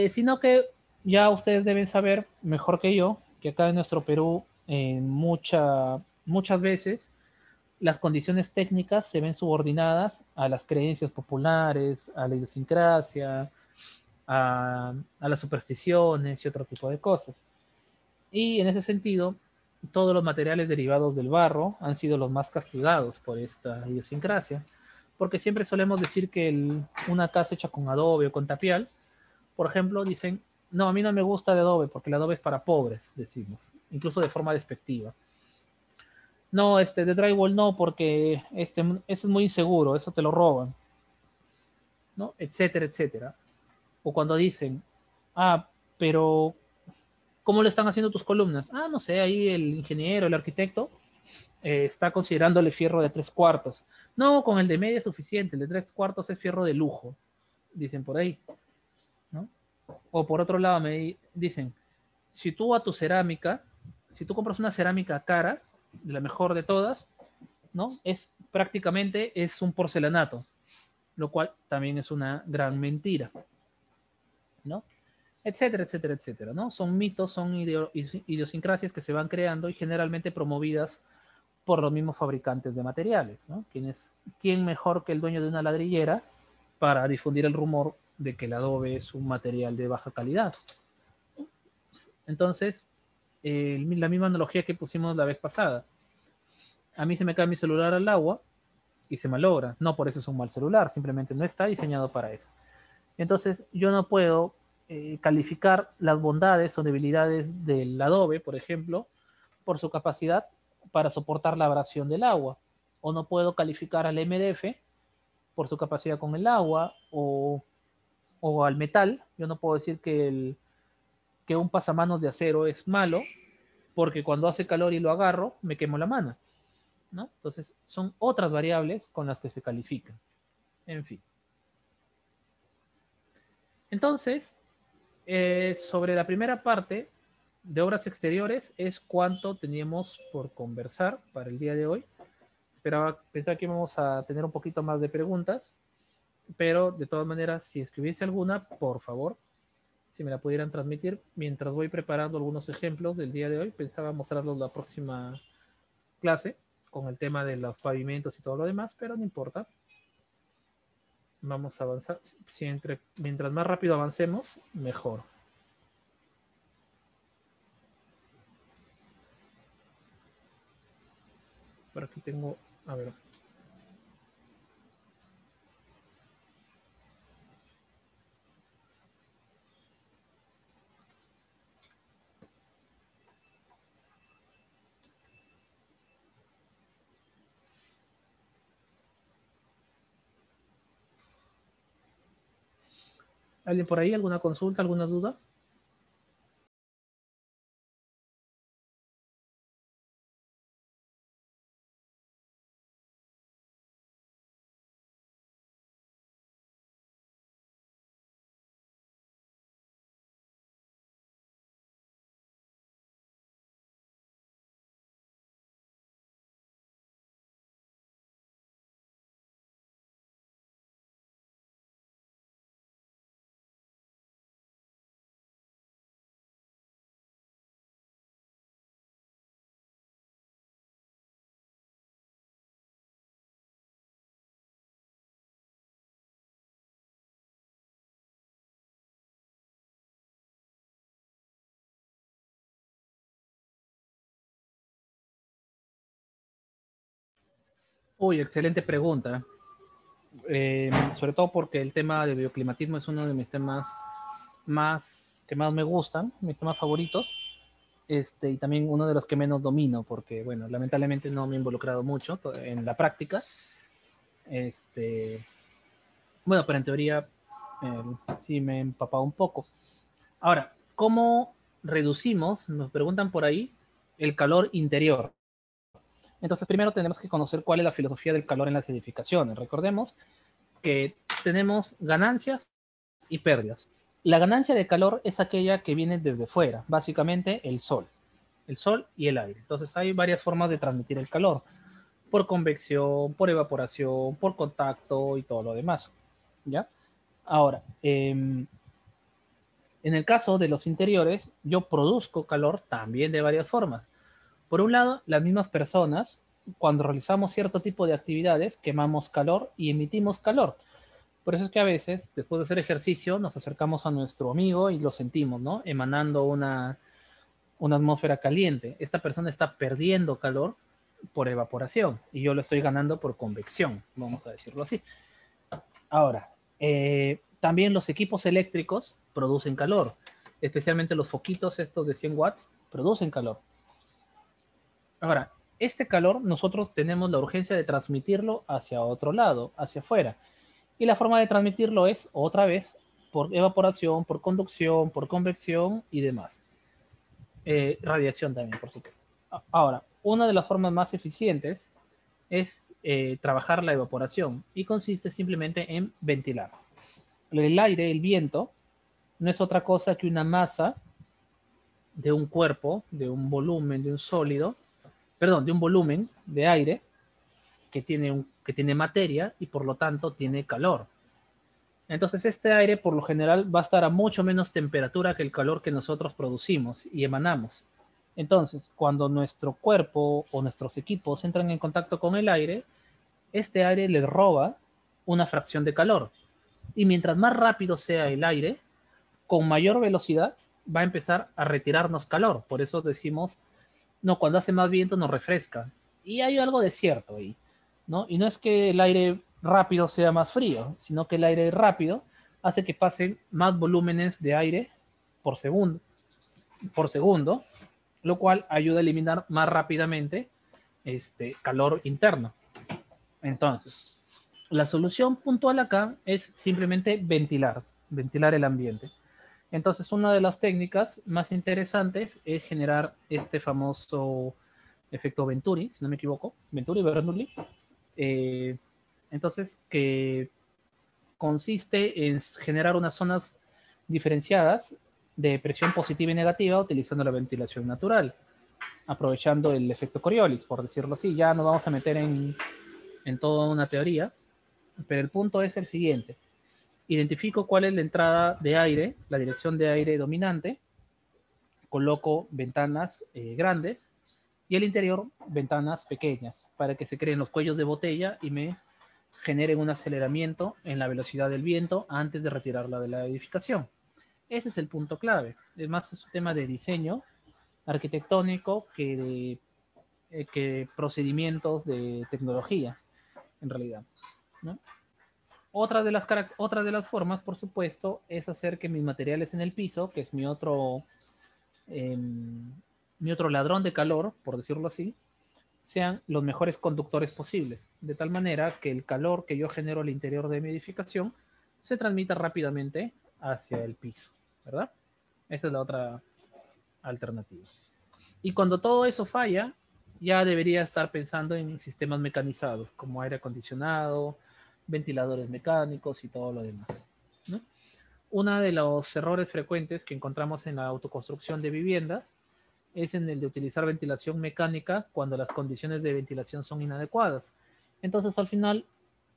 Sino que ya ustedes deben saber mejor que yo que acá en nuestro Perú muchas veces las condiciones técnicas se ven subordinadas a las creencias populares, a la idiosincrasia, a las supersticiones y otro tipo de cosas. Y en ese sentido, todos los materiales derivados del barro han sido los más castigados por esta idiosincrasia, porque siempre solemos decir que una casa hecha con adobe o con tapial, por ejemplo, dicen, no, a mí no me gusta de adobe porque el adobe es para pobres, decimos, incluso de forma despectiva. No, de drywall no, porque eso es muy inseguro, eso te lo roban, ¿no? Etcétera, etcétera. O cuando dicen, ah, pero ¿cómo le están haciendo tus columnas? Ah, no sé, ahí el ingeniero, el arquitecto, está considerándole fierro de 3/4. No, con el de media es suficiente, el de 3/4 es fierro de lujo, dicen por ahí, ¿no? O por otro lado me dicen, si tú a tu cerámica, si tú compras una cerámica cara, de la mejor de todas, ¿no? Es un porcelanato, lo cual también es una gran mentira, ¿no? Etcétera, etcétera, etcétera, ¿no? Son mitos, son idiosincrasias que se van creando y generalmente promovidas por los mismos fabricantes de materiales, ¿no? ¿Quién mejor que el dueño de una ladrillera para difundir el rumor de que el adobe es un material de baja calidad? Entonces, la misma analogía que pusimos la vez pasada. A mí se me cae mi celular al agua y se malogra. No por eso es un mal celular, simplemente no está diseñado para eso. Entonces, yo no puedo calificar las bondades o debilidades del adobe, por ejemplo, por su capacidad para soportar la abrasión del agua. O no puedo calificar al MDF por su capacidad con el agua o al metal. Yo no puedo decir que un pasamanos de acero es malo porque cuando hace calor y lo agarro, me quemo la mano, ¿no? Entonces, son otras variables con las que se califican. En fin. Entonces, sobre la primera parte de obras exteriores es cuanto teníamos por conversar para el día de hoy. Pensaba que íbamos a tener un poquito más de preguntas, pero de todas maneras, si escribiese alguna, por favor, si me la pudieran transmitir mientras voy preparando algunos ejemplos del día de hoy. Pensaba mostrarlos la próxima clase con el tema de los pavimentos y todo lo demás, pero no importa. Vamos a avanzar. Mientras más rápido avancemos, mejor. Por aquí tengo, a ver. ¿Alguien por ahí? ¿Alguna consulta? ¿Alguna duda? Uy, excelente pregunta. sobre todo porque el tema de bioclimatismo es uno de mis temas que más me gustan, mis temas favoritos, y también uno de los que menos domino, porque, bueno, lamentablemente no me he involucrado mucho en la práctica. Este, bueno, pero en teoría sí me he empapado un poco. Ahora, ¿cómo reducimos, nos preguntan por ahí, el calor interior? Entonces, primero tenemos que conocer cuál es la filosofía del calor en las edificaciones. Recordemos que tenemos ganancias y pérdidas. La ganancia de calor es aquella que viene desde fuera, básicamente el sol y el aire. Entonces hay varias formas de transmitir el calor, por convección, por evaporación, por contacto y todo lo demás. ¿Ya? Ahora, en el caso de los interiores, yo produzco calor también de varias formas. Por un lado, las mismas personas, cuando realizamos cierto tipo de actividades, quemamos calor y emitimos calor. Por eso es que a veces, después de hacer ejercicio, nos acercamos a nuestro amigo y lo sentimos, ¿no? Emanando una atmósfera caliente. Esta persona está perdiendo calor por evaporación y yo lo estoy ganando por convección, vamos a decirlo así. Ahora, también los equipos eléctricos producen calor, especialmente los foquitos estos de 100 watts producen calor. Ahora, este calor nosotros tenemos la urgencia de transmitirlo hacia otro lado, hacia afuera. Y la forma de transmitirlo es, otra vez, por evaporación, por conducción, por convección y demás. Radiación también, por supuesto. Ahora, una de las formas más eficientes es trabajar la evaporación y consiste simplemente en ventilar. El aire, el viento, no es otra cosa que una masa de un cuerpo, de un volumen, de un sólido, perdón, de un volumen de aire que tiene materia y por lo tanto tiene calor. Entonces este aire por lo general va a estar a mucho menos temperatura que el calor que nosotros producimos y emanamos. Entonces, cuando nuestro cuerpo o nuestros equipos entran en contacto con el aire, este aire les roba una fracción de calor. Y mientras más rápido sea el aire, con mayor velocidad va a empezar a retirarnos calor. Por eso decimos, no, cuando hace más viento nos refresca. Y hay algo de cierto ahí, ¿no? Y no es que el aire rápido sea más frío, sino que el aire rápido hace que pasen más volúmenes de aire por segundo, lo cual ayuda a eliminar más rápidamente calor interno. Entonces, la solución puntual acá es simplemente ventilar el ambiente. Entonces, una de las técnicas más interesantes es generar este famoso efecto Venturi, si no me equivoco, Venturi, Bernoulli. Eh, entonces, que consiste en generar unas zonas diferenciadas de presión positiva y negativa utilizando la ventilación natural, aprovechando el efecto Coriolis, por decirlo así. Ya nos vamos a meter en toda una teoría, pero el punto es el siguiente. Identifico cuál es la entrada de aire, la dirección de aire dominante, coloco ventanas grandes y el interior ventanas pequeñas para que se creen los cuellos de botella y me generen un aceleramiento en la velocidad del viento antes de retirarla de la edificación. Ese es el punto clave. Además es un tema de diseño arquitectónico que procedimientos de tecnología, en realidad, ¿no? Otra de las formas, por supuesto, es hacer que mis materiales en el piso, que es eh, mi otro ladrón de calor, por decirlo así, sean los mejores conductores posibles, de tal manera que el calor que yo genero al interior de mi edificación se transmita rápidamente hacia el piso, ¿verdad? Esa es la otra alternativa. Y cuando todo eso falla, ya debería estar pensando en sistemas mecanizados como aire acondicionado, ventiladores mecánicos y todo lo demás, ¿no? Uno de los errores frecuentes que encontramos en la autoconstrucción de viviendas es en el de utilizar ventilación mecánica cuando las condiciones de ventilación son inadecuadas. Entonces, al final,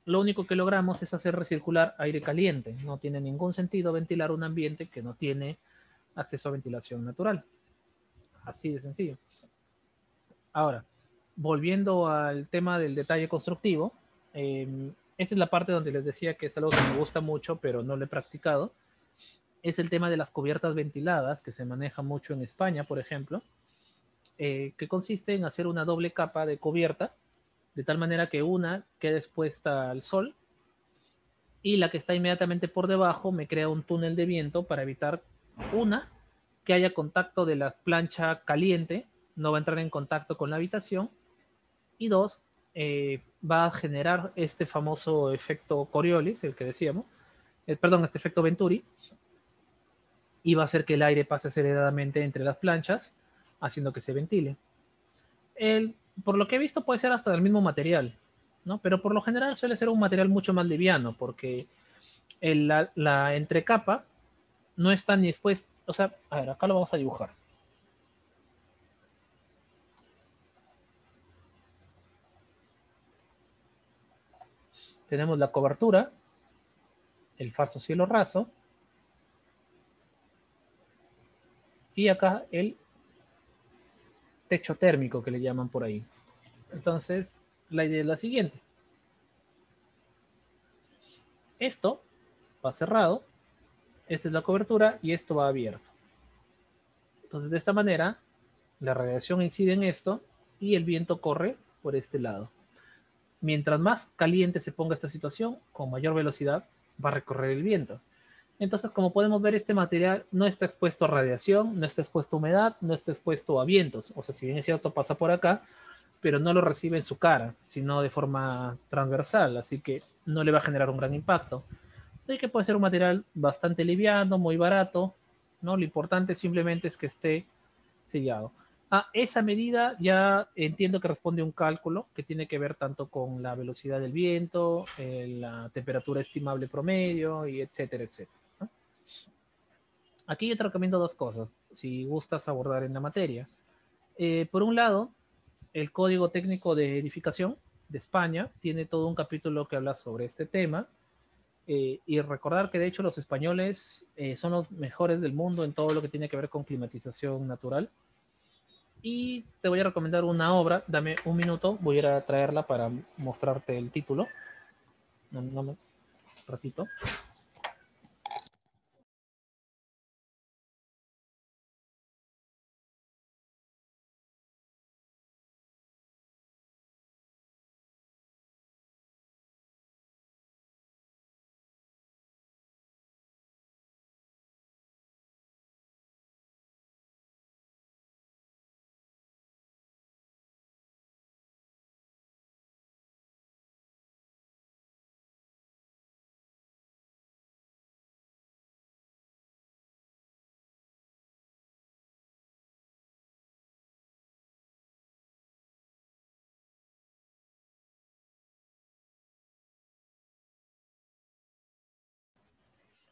lo único que logramos es hacer recircular aire caliente. No tiene ningún sentido ventilar un ambiente que no tiene acceso a ventilación natural. Así de sencillo. Ahora, volviendo al tema del detalle constructivo, esta es la parte donde les decía que es algo que me gusta mucho, pero no lo he practicado. Es el tema de las cubiertas ventiladas, que se maneja mucho en España, por ejemplo, que consiste en hacer una doble capa de cubierta, de tal manera que una quede expuesta al sol y la que está inmediatamente por debajo me crea un túnel de viento para evitar, una, que haya contacto de la plancha caliente, no va a entrar en contacto con la habitación, y dos, va a generar este famoso efecto Coriolis, el que decíamos, perdón, este efecto Venturi, y va a hacer que el aire pase aceleradamente entre las planchas, haciendo que se ventile. El, por lo que he visto puede ser hasta del mismo material, ¿no? Pero por lo general suele ser un material mucho más liviano, porque la entrecapa no está ni expuesta, o sea, a ver, acá lo vamos a dibujar. Tenemos la cobertura, el falso cielo raso, y acá el techo térmico que le llaman por ahí. Entonces, la idea es la siguiente. Esto va cerrado, esta es la cobertura y esto va abierto. Entonces, de esta manera, la radiación incide en esto y el viento corre por este lado. Mientras más caliente se ponga esta situación, con mayor velocidad va a recorrer el viento. Entonces, como podemos ver, este material no está expuesto a radiación, no está expuesto a humedad, no está expuesto a vientos. O sea, si bien es cierto, pasa por acá, pero no lo recibe en su cara, sino de forma transversal, así que no le va a generar un gran impacto. Así que puede ser un material bastante liviano, muy barato, ¿no? Lo importante simplemente es que esté sellado. Esa medida ya entiendo que responde a un cálculo que tiene que ver tanto con la velocidad del viento, la temperatura estimable promedio, y etcétera, etcétera, ¿no? Aquí yo te recomiendo dos cosas, si gustas abordar en la materia. Por un lado, el Código Técnico de Edificación de España tiene todo un capítulo que habla sobre este tema. Y recordar que de hecho los españoles son los mejores del mundo en todo lo que tiene que ver con climatización natural. Y te voy a recomendar una obra, dame un minuto, voy a ir a traerla para mostrarte el título. Un ratito.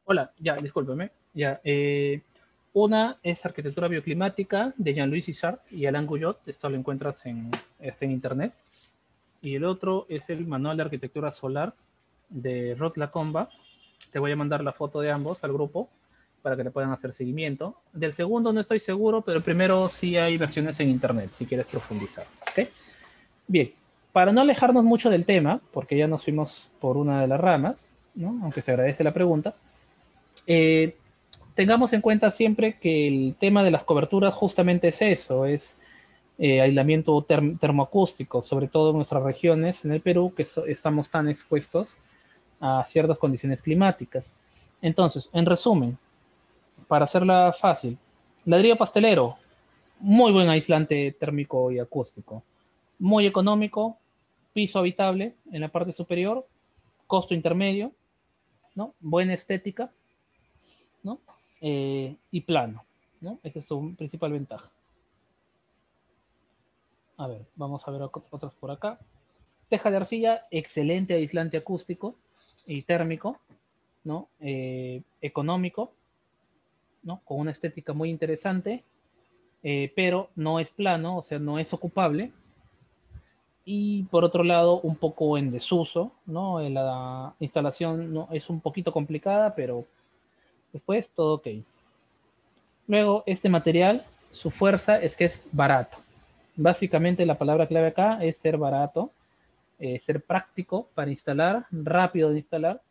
Hola, ya, discúlpeme. Ya, una es Arquitectura Bioclimática de Jean-Louis Issard y Alain Guyot. Esto lo encuentras está en internet. Y el otro es el Manual de Arquitectura Solar de Rod Lacomba. Te voy a mandar la foto de ambos al grupo para que le puedan hacer seguimiento. Del segundo no estoy seguro, pero el primero sí hay versiones en internet si quieres profundizar. ¿Okay? Bien, para no alejarnos mucho del tema, porque ya nos fuimos por una de las ramas, ¿no? Aunque se agradece la pregunta, eh, tengamos en cuenta siempre que el tema de las coberturas justamente es eso, es aislamiento termoacústico, sobre todo en nuestras regiones, en el Perú, que estamos tan expuestos a ciertas condiciones climáticas. Entonces, en resumen, para hacerla fácil, ladrillo pastelero, muy buen aislante térmico y acústico, muy económico, piso habitable en la parte superior, costo intermedio, ¿no? Buena estética, ¿no? Y plano, ¿no? Esa es su principal ventaja. A ver, vamos a ver otros por acá. Teja de arcilla, excelente aislante acústico y térmico, ¿no? Económico, ¿no? Con una estética muy interesante, pero no es plano, o sea, no es ocupable. Y por otro lado, un poco en desuso, ¿no? La instalación no, es un poquito complicada, pero después todo ok. Luego, este material, su fuerza es que es barato. Básicamente la palabra clave acá es ser barato, ser práctico para instalar, rápido de instalar.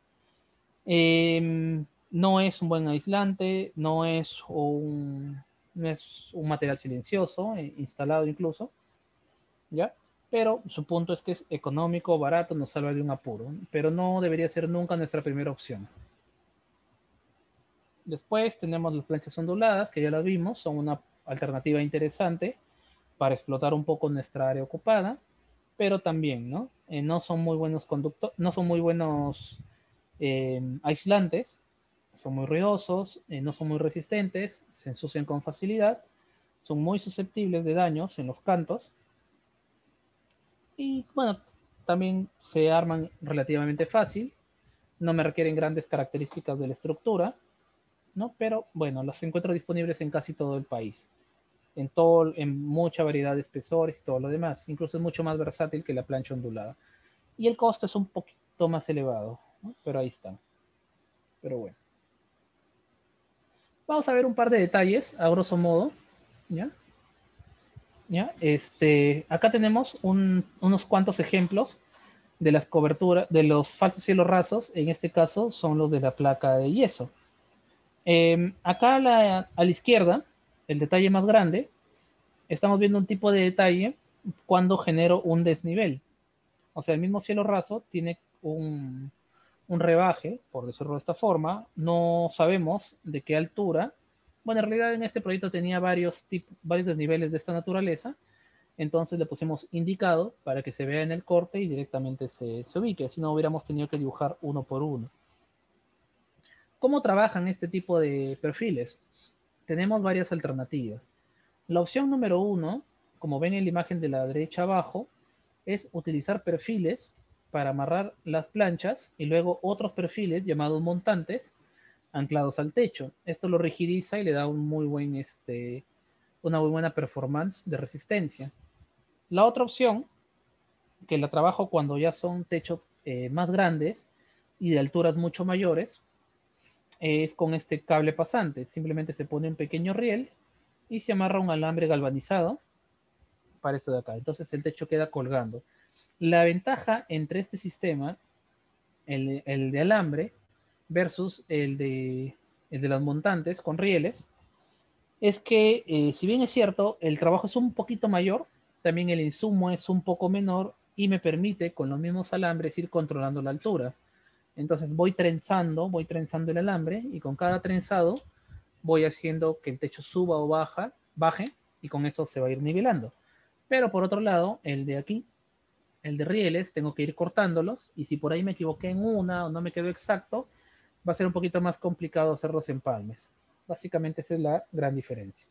No es un buen aislante, no es un material silencioso, instalado incluso, ¿ya? pero su punto es que es económico, barato, nos salva de un apuro, pero no debería ser nunca nuestra primera opción. Después tenemos las planchas onduladas, que ya las vimos, son una alternativa interesante para explotar un poco nuestra área ocupada, pero también, ¿no? No son muy buenos conductores, no son muy buenos aislantes, son muy ruidosos, no son muy resistentes, se ensucian con facilidad, son muy susceptibles de daños en los cantos y, bueno, también se arman relativamente fácil, no me requieren grandes características de la estructura, ¿no? Pero bueno, las encuentro disponibles en casi todo el país, en mucha variedad de espesores y todo lo demás. Incluso es mucho más versátil que la plancha ondulada. Y el costo es un poquito más elevado, ¿no? Pero ahí están. Pero bueno. Vamos a ver un par de detalles, a grosso modo, ¿ya? ¿Ya? Acá tenemos unos cuantos ejemplos de las coberturas, de los falsos cielos rasos, en este caso son los de la placa de yeso. Acá a la izquierda, el detalle más grande, estamos viendo un tipo de detalle cuando genero un desnivel. O sea, el mismo cielo raso tiene un rebaje, por decirlo de esta forma. No sabemos de qué altura. Bueno, en realidad en este proyecto tenía varios desniveles de esta naturaleza. Entonces le pusimos indicado para que se vea en el corte y directamente se ubique. Si no, hubiéramos tenido que dibujar uno por uno. ¿Cómo trabajan este tipo de perfiles? Tenemos varias alternativas. La opción número uno, como ven en la imagen de la derecha abajo, es utilizar perfiles para amarrar las planchas y luego otros perfiles llamados montantes anclados al techo. Esto lo rigidiza y le da una muy buena performance de resistencia. La otra opción, que la trabajo cuando ya son techos más grandes y de alturas mucho mayores, es con este cable pasante. Simplemente se pone un pequeño riel y se amarra un alambre galvanizado para esto de acá. Entonces el techo queda colgando. La ventaja entre este sistema, el de alambre versus el de las montantes con rieles, es que si bien es cierto, el trabajo es un poquito mayor, también el insumo es un poco menor y me permite con los mismos alambres ir controlando la altura. Entonces voy trenzando el alambre y con cada trenzado voy haciendo que el techo suba o baje y con eso se va a ir nivelando. Pero por otro lado, el de aquí, el de rieles, tengo que ir cortándolos y si por ahí me equivoqué en una o no me quedó exacto, va a ser un poquito más complicado hacer los empalmes. Básicamente esa es la gran diferencia.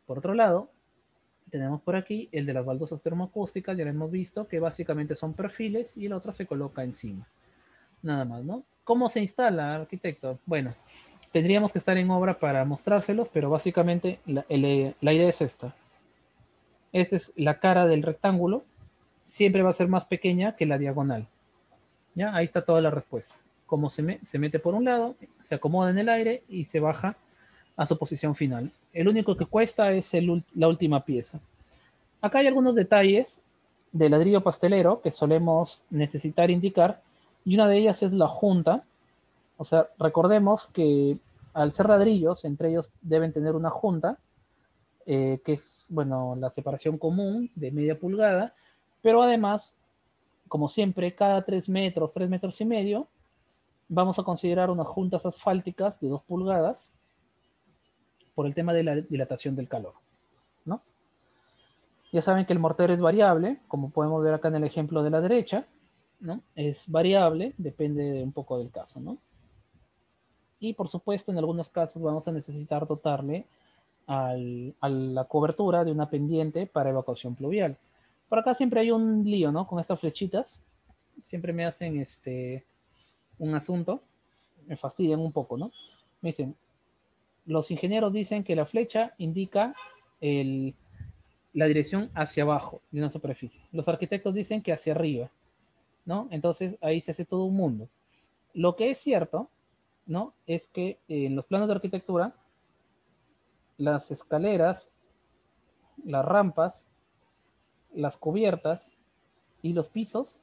Por otro lado, tenemos por aquí el de las baldosas termoacústicas, ya lo hemos visto, que básicamente son perfiles y el otro se coloca encima. Nada más, ¿no? ¿Cómo se instala, arquitecto? Bueno, tendríamos que estar en obra para mostrárselos, pero básicamente la idea es esta. Esta es la cara del rectángulo, siempre va a ser más pequeña que la diagonal. ¿Ya? Ahí está toda la respuesta. Como se mete por un lado, se acomoda en el aire y se baja a su posición final. El único que cuesta es la última pieza. Acá hay algunos detalles de ladrillo pastelero que solemos necesitar indicar y una de ellas es la junta. O sea, recordemos que al ser ladrillos, entre ellos deben tener una junta, que es, bueno, la separación común de media pulgada, pero además, como siempre, cada 3 metros, 3 metros y medio, vamos a considerar unas juntas asfálticas de 2 pulgadas por el tema de la dilatación del calor, ¿no? Ya saben que el mortero es variable, como podemos ver acá en el ejemplo de la derecha, ¿no? Es variable, depende un poco del caso, ¿no? Y por supuesto, en algunos casos vamos a necesitar dotarle a la cobertura de una pendiente para evacuación pluvial. Por acá siempre hay un lío, ¿no? Con estas flechitas, siempre me hacen un asunto, me fastidian un poco, ¿no? Me dicen, los ingenieros dicen que la flecha indica la dirección hacia abajo de una superficie. Los arquitectos dicen que hacia arriba, ¿no? Entonces ahí se hace todo un mundo. Lo que es cierto, ¿no? Es que en los planos de arquitectura, las escaleras, las rampas, las cubiertas y los pisos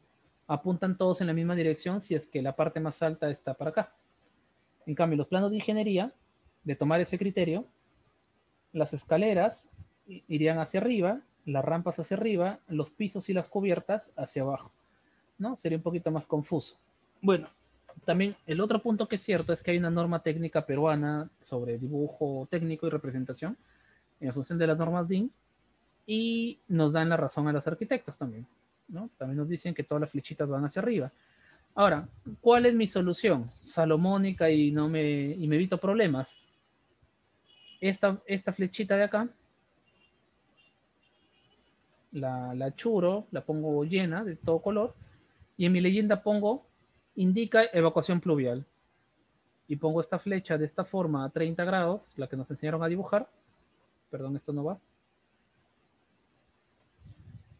apuntan todos en la misma dirección si es que la parte más alta está para acá. En cambio, los planos de ingeniería, de tomar ese criterio, las escaleras irían hacia arriba, las rampas hacia arriba, los pisos y las cubiertas hacia abajo, ¿no? Sería un poquito más confuso. Bueno, también el otro punto que es cierto es que hay una norma técnica peruana sobre dibujo técnico y representación en función de las normas DIN y nos dan la razón a los arquitectos también, ¿no? También nos dicen que todas las flechitas van hacia arriba. Ahora, ¿cuál es mi solución? Salomónica y me evito problemas. Esta flechita de acá, la churo, la pongo llena de todo color y en mi leyenda pongo, indica evacuación pluvial. Y pongo esta flecha de esta forma a 30 grados, la que nos enseñaron a dibujar. Perdón, esto no va.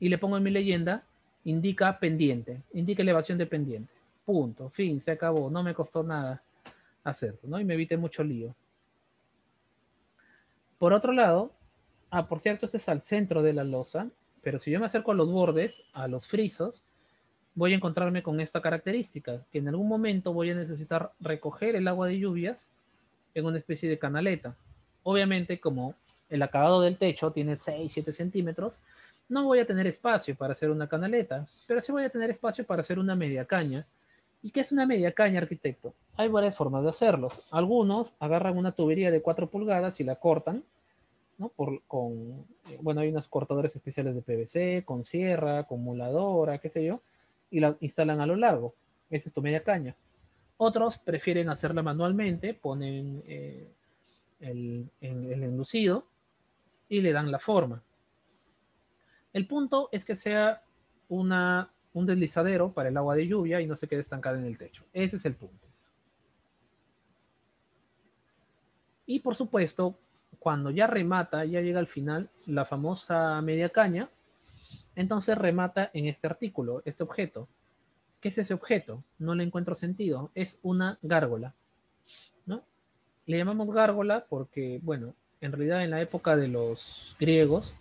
Y le pongo en mi leyenda, indica pendiente, indica elevación de pendiente. Punto, fin, se acabó, no me costó nada hacerlo, ¿no? Y me evité mucho lío. Por otro lado, por cierto, este es al centro de la losa, pero si yo me acerco a los bordes, a los frisos, voy a encontrarme con esta característica, que en algún momento voy a necesitar recoger el agua de lluvias en una especie de canaleta. Obviamente, como el acabado del techo tiene 6-7 centímetros, no voy a tener espacio para hacer una canaleta, pero sí voy a tener espacio para hacer una media caña. ¿Y qué es una media caña, arquitecto? Hay varias formas de hacerlos. Algunos agarran una tubería de 4 pulgadas y la cortan, ¿no? Bueno, hay unos cortadores especiales de PVC, con sierra, con moladora, qué sé yo, y la instalan a lo largo. Esa es tu media caña. Otros prefieren hacerla manualmente, ponen el enlucido y le dan la forma. El punto es que sea un deslizadero para el agua de lluvia y no se quede estancada en el techo. Ese es el punto. Y por supuesto, cuando ya remata, ya llega al final, la famosa media caña, entonces remata en este artículo, este objeto. ¿Qué es ese objeto? No le encuentro sentido. Es una gárgola, ¿no? Le llamamos gárgola porque, bueno, en realidad en la época de los griegos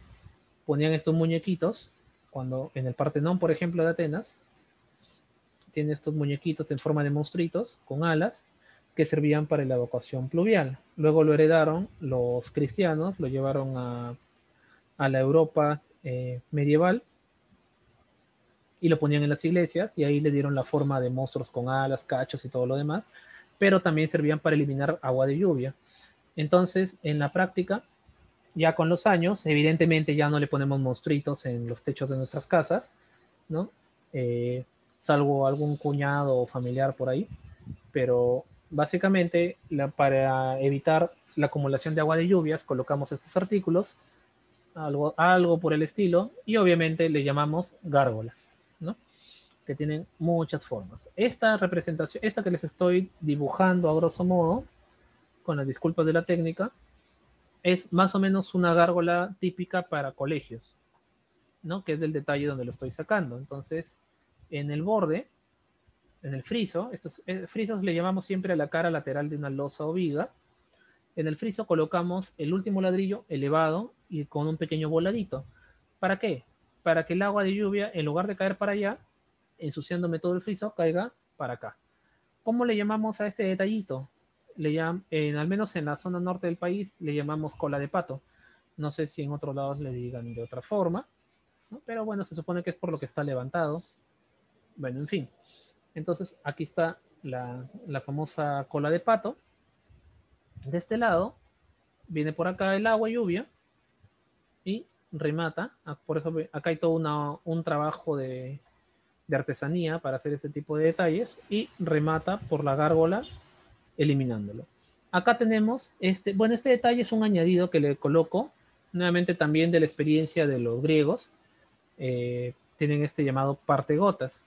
ponían estos muñequitos, cuando en el Partenón, por ejemplo, de Atenas, tiene estos muñequitos en forma de monstruitos con alas que servían para la evacuación pluvial. Luego lo heredaron los cristianos, lo llevaron a la Europa medieval y lo ponían en las iglesias y ahí le dieron la forma de monstruos con alas, cachos y todo lo demás, pero también servían para eliminar agua de lluvia. Entonces, en la práctica, ya con los años, evidentemente ya no le ponemos monstruitos en los techos de nuestras casas, ¿no? Eh, Salvo algún cuñado o familiar por ahí, pero básicamente para evitar la acumulación de agua de lluvias colocamos estos artículos, algo por el estilo, y obviamente le llamamos gárgolas, ¿no? Que tienen muchas formas. Esta representación, esta que les estoy dibujando a grosso modo, con las disculpas de la técnica, es más o menos una gárgola típica para colegios, ¿no? Que es del detalle donde lo estoy sacando. Entonces, en el borde, en el friso, estos frisos le llamamos siempre a la cara lateral de una losa o viga. En el friso colocamos el último ladrillo elevado y con un pequeño voladito. ¿Para qué? Para que el agua de lluvia, en lugar de caer para allá, ensuciándome todo el friso, caiga para acá. ¿Cómo le llamamos a este detallito? Al menos en la zona norte del país le llamamos cola de pato. No sé si en otros lados le digan de otra forma, ¿no? Pero bueno, se supone que es por lo que está levantado. Bueno, en fin. Entonces aquí está la famosa cola de pato. De este lado viene por acá el agua lluvia y remata. Por eso acá hay todo un trabajo de artesanía para hacer este tipo de detalles y remata por la gárgola eliminándolo. Acá tenemos este detalle es un añadido que le coloco nuevamente también de la experiencia de los griegos. Tienen este llamado partegotas,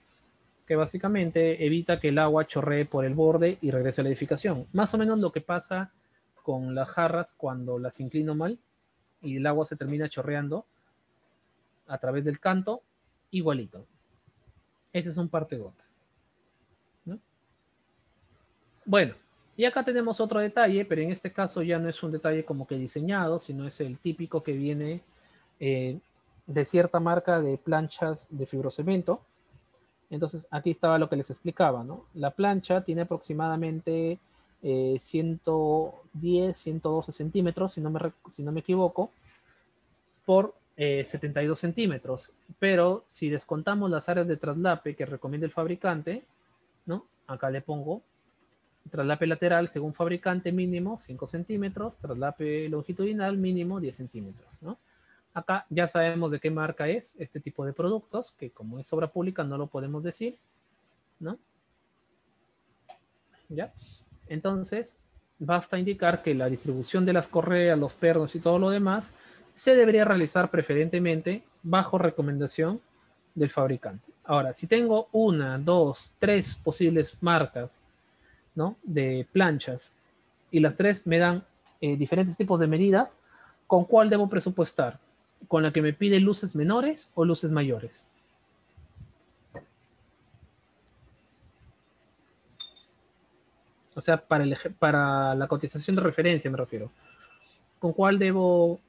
que básicamente evita que el agua chorree por el borde y regrese a la edificación. Más o menos lo que pasa con las jarras cuando las inclino mal y el agua se termina chorreando a través del canto, igualito. Ese es un partegotas, ¿no? Bueno, y acá tenemos otro detalle, pero en este caso ya no es un detalle como que diseñado, sino es el típico que viene de cierta marca de planchas de fibrocemento. Entonces, aquí estaba lo que les explicaba, ¿no? La plancha tiene aproximadamente 110, 112 centímetros, si no me equivoco, por 72 centímetros. Pero si descontamos las áreas de traslape que recomienda el fabricante, ¿no? Acá le pongo traslape lateral según fabricante mínimo 5 centímetros, traslape longitudinal mínimo 10 centímetros, ¿no? Acá ya sabemos de qué marca es este tipo de productos, que como es obra pública no lo podemos decir, ¿no? ¿Ya? Entonces, basta indicar que la distribución de las correas, los pernos y todo lo demás se debería realizar preferentemente bajo recomendación del fabricante. Ahora, si tengo una, dos, tres posibles marcas, ¿no? De planchas y las tres me dan diferentes tipos de medidas, ¿con cuál debo presupuestar? ¿Con la que me pide luces menores o luces mayores? O sea, para la cotización de referencia me refiero. ¿Con cuál debo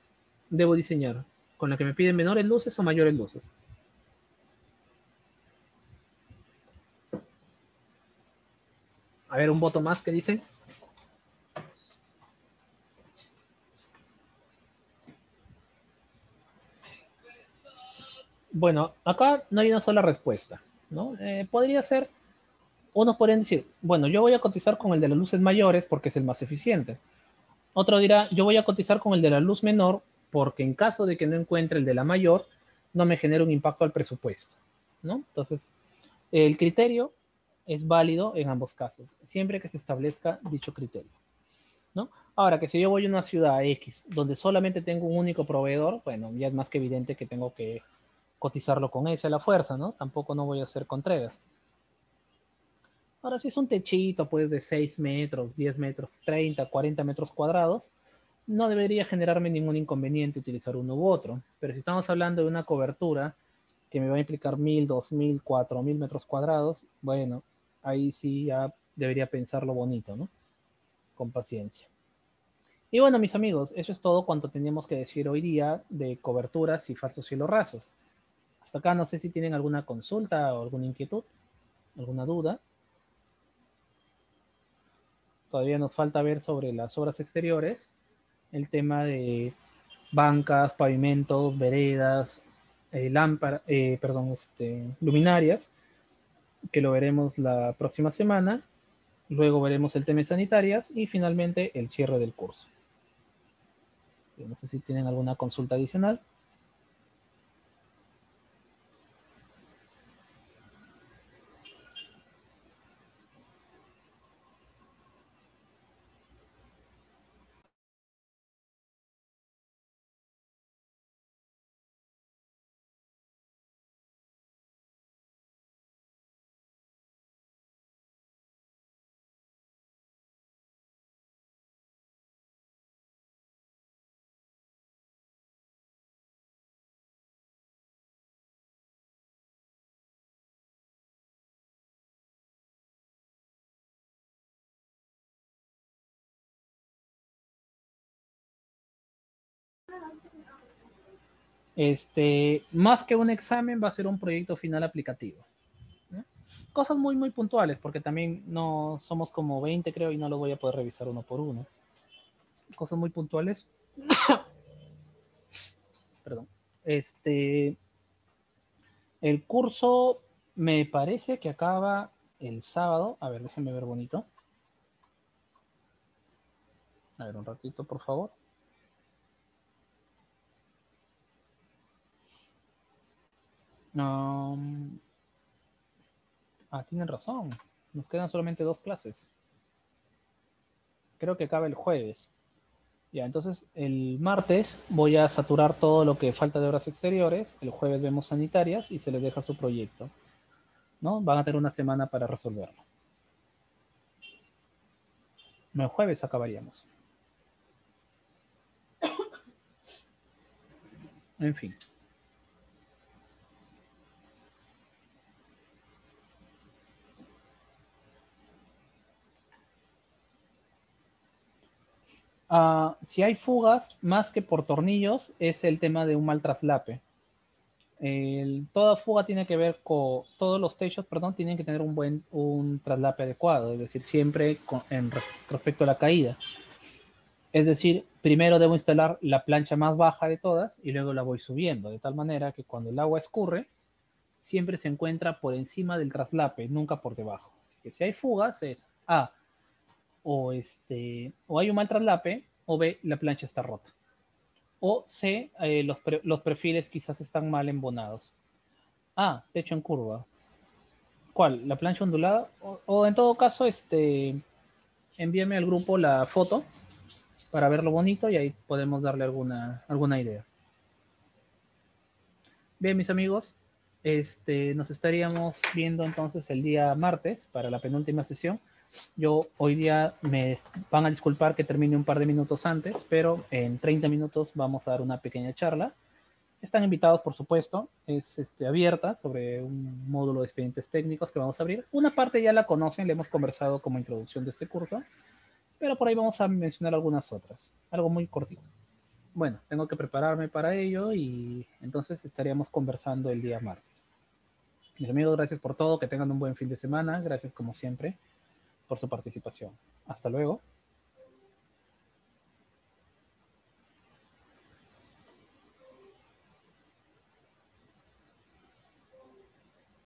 diseñar? ¿Con la que me piden menores luces o mayores luces? A ver, un voto más que dice. Bueno, acá no hay una sola respuesta, ¿no? Podría ser, unos podrían decir, bueno, yo voy a cotizar con el de las luces mayores porque es el más eficiente. Otro dirá, yo voy a cotizar con el de la luz menor porque en caso de que no encuentre el de la mayor, no me genera un impacto al presupuesto, ¿no? Entonces, el criterio es válido en ambos casos, siempre que se establezca dicho criterio, ¿no? Ahora, que si yo voy a una ciudad X donde solamente tengo un único proveedor, bueno, ya es más que evidente que tengo que cotizarlo con ese a la fuerza, ¿no? Tampoco no voy a hacer contreras. Ahora, si es un techito, pues de 6 metros, 10 metros, 30, 40 metros cuadrados, no debería generarme ningún inconveniente utilizar uno u otro. Pero si estamos hablando de una cobertura que me va a implicar 1000, 2000, 4000 metros cuadrados, bueno, ahí sí ya debería pensarlo bonito, ¿no? Con paciencia. Y bueno, mis amigos, eso es todo cuanto teníamos que decir hoy día de coberturas y falsos cielos rasos. Hasta acá no sé si tienen alguna consulta o alguna inquietud, alguna duda. Todavía nos falta ver sobre las obras exteriores, el tema de bancas, pavimentos, veredas, lámparas, perdón, luminarias, que lo veremos la próxima semana. Luego veremos el tema de sanitarias y finalmente el cierre del curso. Yo no sé si tienen alguna consulta adicional. Más que un examen, va a ser un proyecto final aplicativo, ¿no? Cosas muy, muy puntuales, porque también no somos como 20, creo, y no lo voy a poder revisar uno por uno. Cosas muy puntuales. Perdón. El curso me parece que acaba el sábado. A ver, déjenme ver bonito. A ver, un ratito, por favor. Um, tienen razón. Nos quedan solamente 2 clases. Creo que acaba el jueves. Ya, entonces el martes voy a saturar todo lo que falta de horas exteriores. El jueves vemos sanitarias y se les deja su proyecto, ¿no? Van a tener una semana para resolverlo. El jueves acabaríamos. En fin. Si hay fugas, más que por tornillos, es el tema de un mal traslape. Toda fuga tiene que ver con, todos los techos, perdón, tienen que tener un traslape adecuado, es decir, siempre respecto a la caída. Es decir, primero debo instalar la plancha más baja de todas y luego la voy subiendo, de tal manera que cuando el agua escurre, siempre se encuentra por encima del traslape, nunca por debajo. Así que si hay fugas es A, o hay un mal traslape, o B, la plancha está rota. O C, los perfiles quizás están mal embonados. A, techo en curva. ¿Cuál? ¿La plancha ondulada? O en todo caso, envíame al grupo la foto para verlo bonito y ahí podemos darle alguna idea. Bien, mis amigos, nos estaríamos viendo entonces el día martes para la penúltima sesión. Yo hoy día me van a disculpar que termine un par de minutos antes, pero en 30 minutos vamos a dar una pequeña charla. Están invitados, por supuesto, es abierta sobre un módulo de expedientes técnicos que vamos a abrir. Una parte ya la conocen, le hemos conversado como introducción de este curso, pero por ahí vamos a mencionar algunas otras, algo muy cortito. Bueno, tengo que prepararme para ello y entonces estaríamos conversando el día martes. Mis amigos, gracias por todo, que tengan un buen fin de semana, gracias como siempre por su participación. Hasta luego.